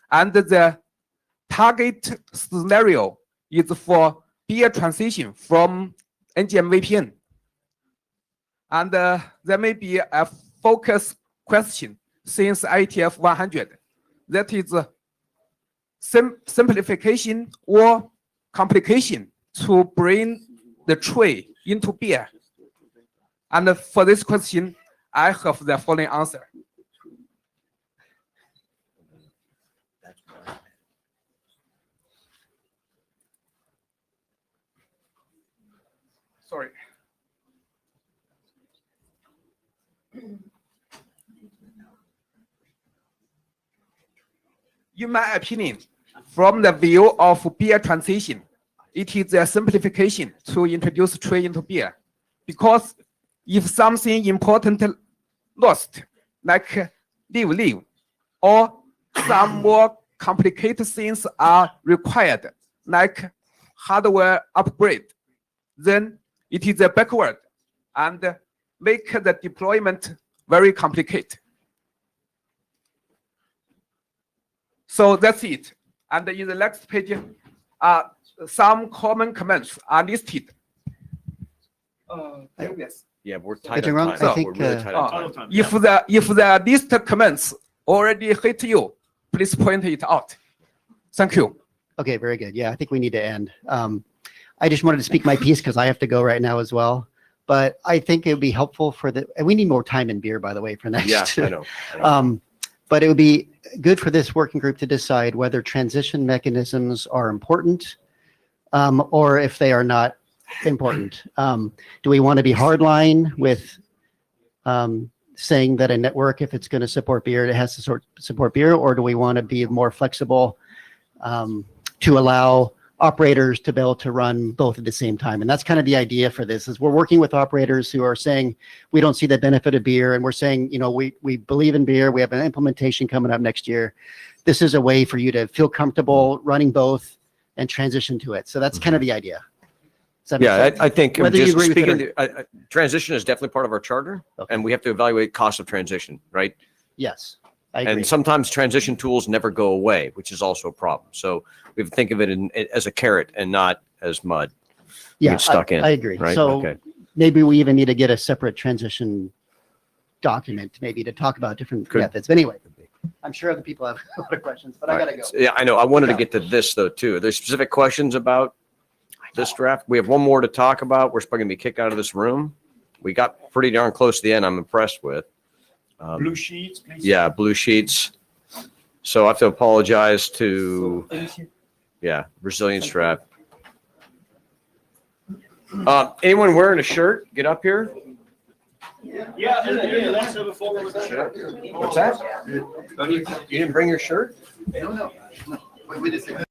And the target scenario is for Bier transition from NGM VPN. And there may be a focus question since IETF 100. That is simplification or complication to bring the tree into Bier. And for this question, I have the following answer. In my opinion, from the view of beer transition, it is a simplification to introduce trade into beer. Because if something important lost, like leave, or some more complicated things are required, like hardware upgrade, then it is a backward and make the deployment very complicated. So that's it. And in the next page, some common comments are listed. Yes. Yeah, we're tight Mr. on Rung, time. I think, We're really tight on time. If the list comments already hit you, please point it out. Thank you. Okay, very good. Yeah, I think we need to end. I just wanted to speak my piece because I have to go right now as well. But I think it would be helpful for and we need more time in beer, by the way, for next. Yeah, I know. But it would be good for this working group to decide whether transition mechanisms are important or if they are not important. Do we want to be hardline with saying that a network, if it's going to support beer, it has to support beer, or do we want to be more flexible to allow operators to be able to run both at the same time? And that's kind of the idea for this, is we're working with operators who are saying, we don't see the benefit of beer. And we're saying, you know, we believe in beer. We have an implementation coming up next year. This is a way for you to feel comfortable running both and transition to it. So that's kind of the idea. Yeah, I think Whether you just agree with it speaking, transition is definitely part of our charter, and we have to evaluate cost of transition, right? Yes, I agree. And sometimes transition tools never go away, which is also a problem. So we have to think of it as a carrot and not as mud. You Yeah, get stuck in. I agree. Right? So Okay. maybe we even need to get a separate transition document, maybe to talk about different Could- methods. But anyway, I'm sure other people have a lot of questions, but I gotta go. Yeah, I know. I wanted to get to this though too. There's specific questions about this draft. We have one more to talk about. We're probably gonna be kicked out of this room. We got pretty darn close to the end. I'm impressed with. Blue sheets, please. Yeah, blue sheets. So I have to apologize to, resilience draft. Anyone wearing a shirt? Get up here. Yeah, let's have a photo with the shirt. What's that? You didn't bring your shirt? No. Wait a second.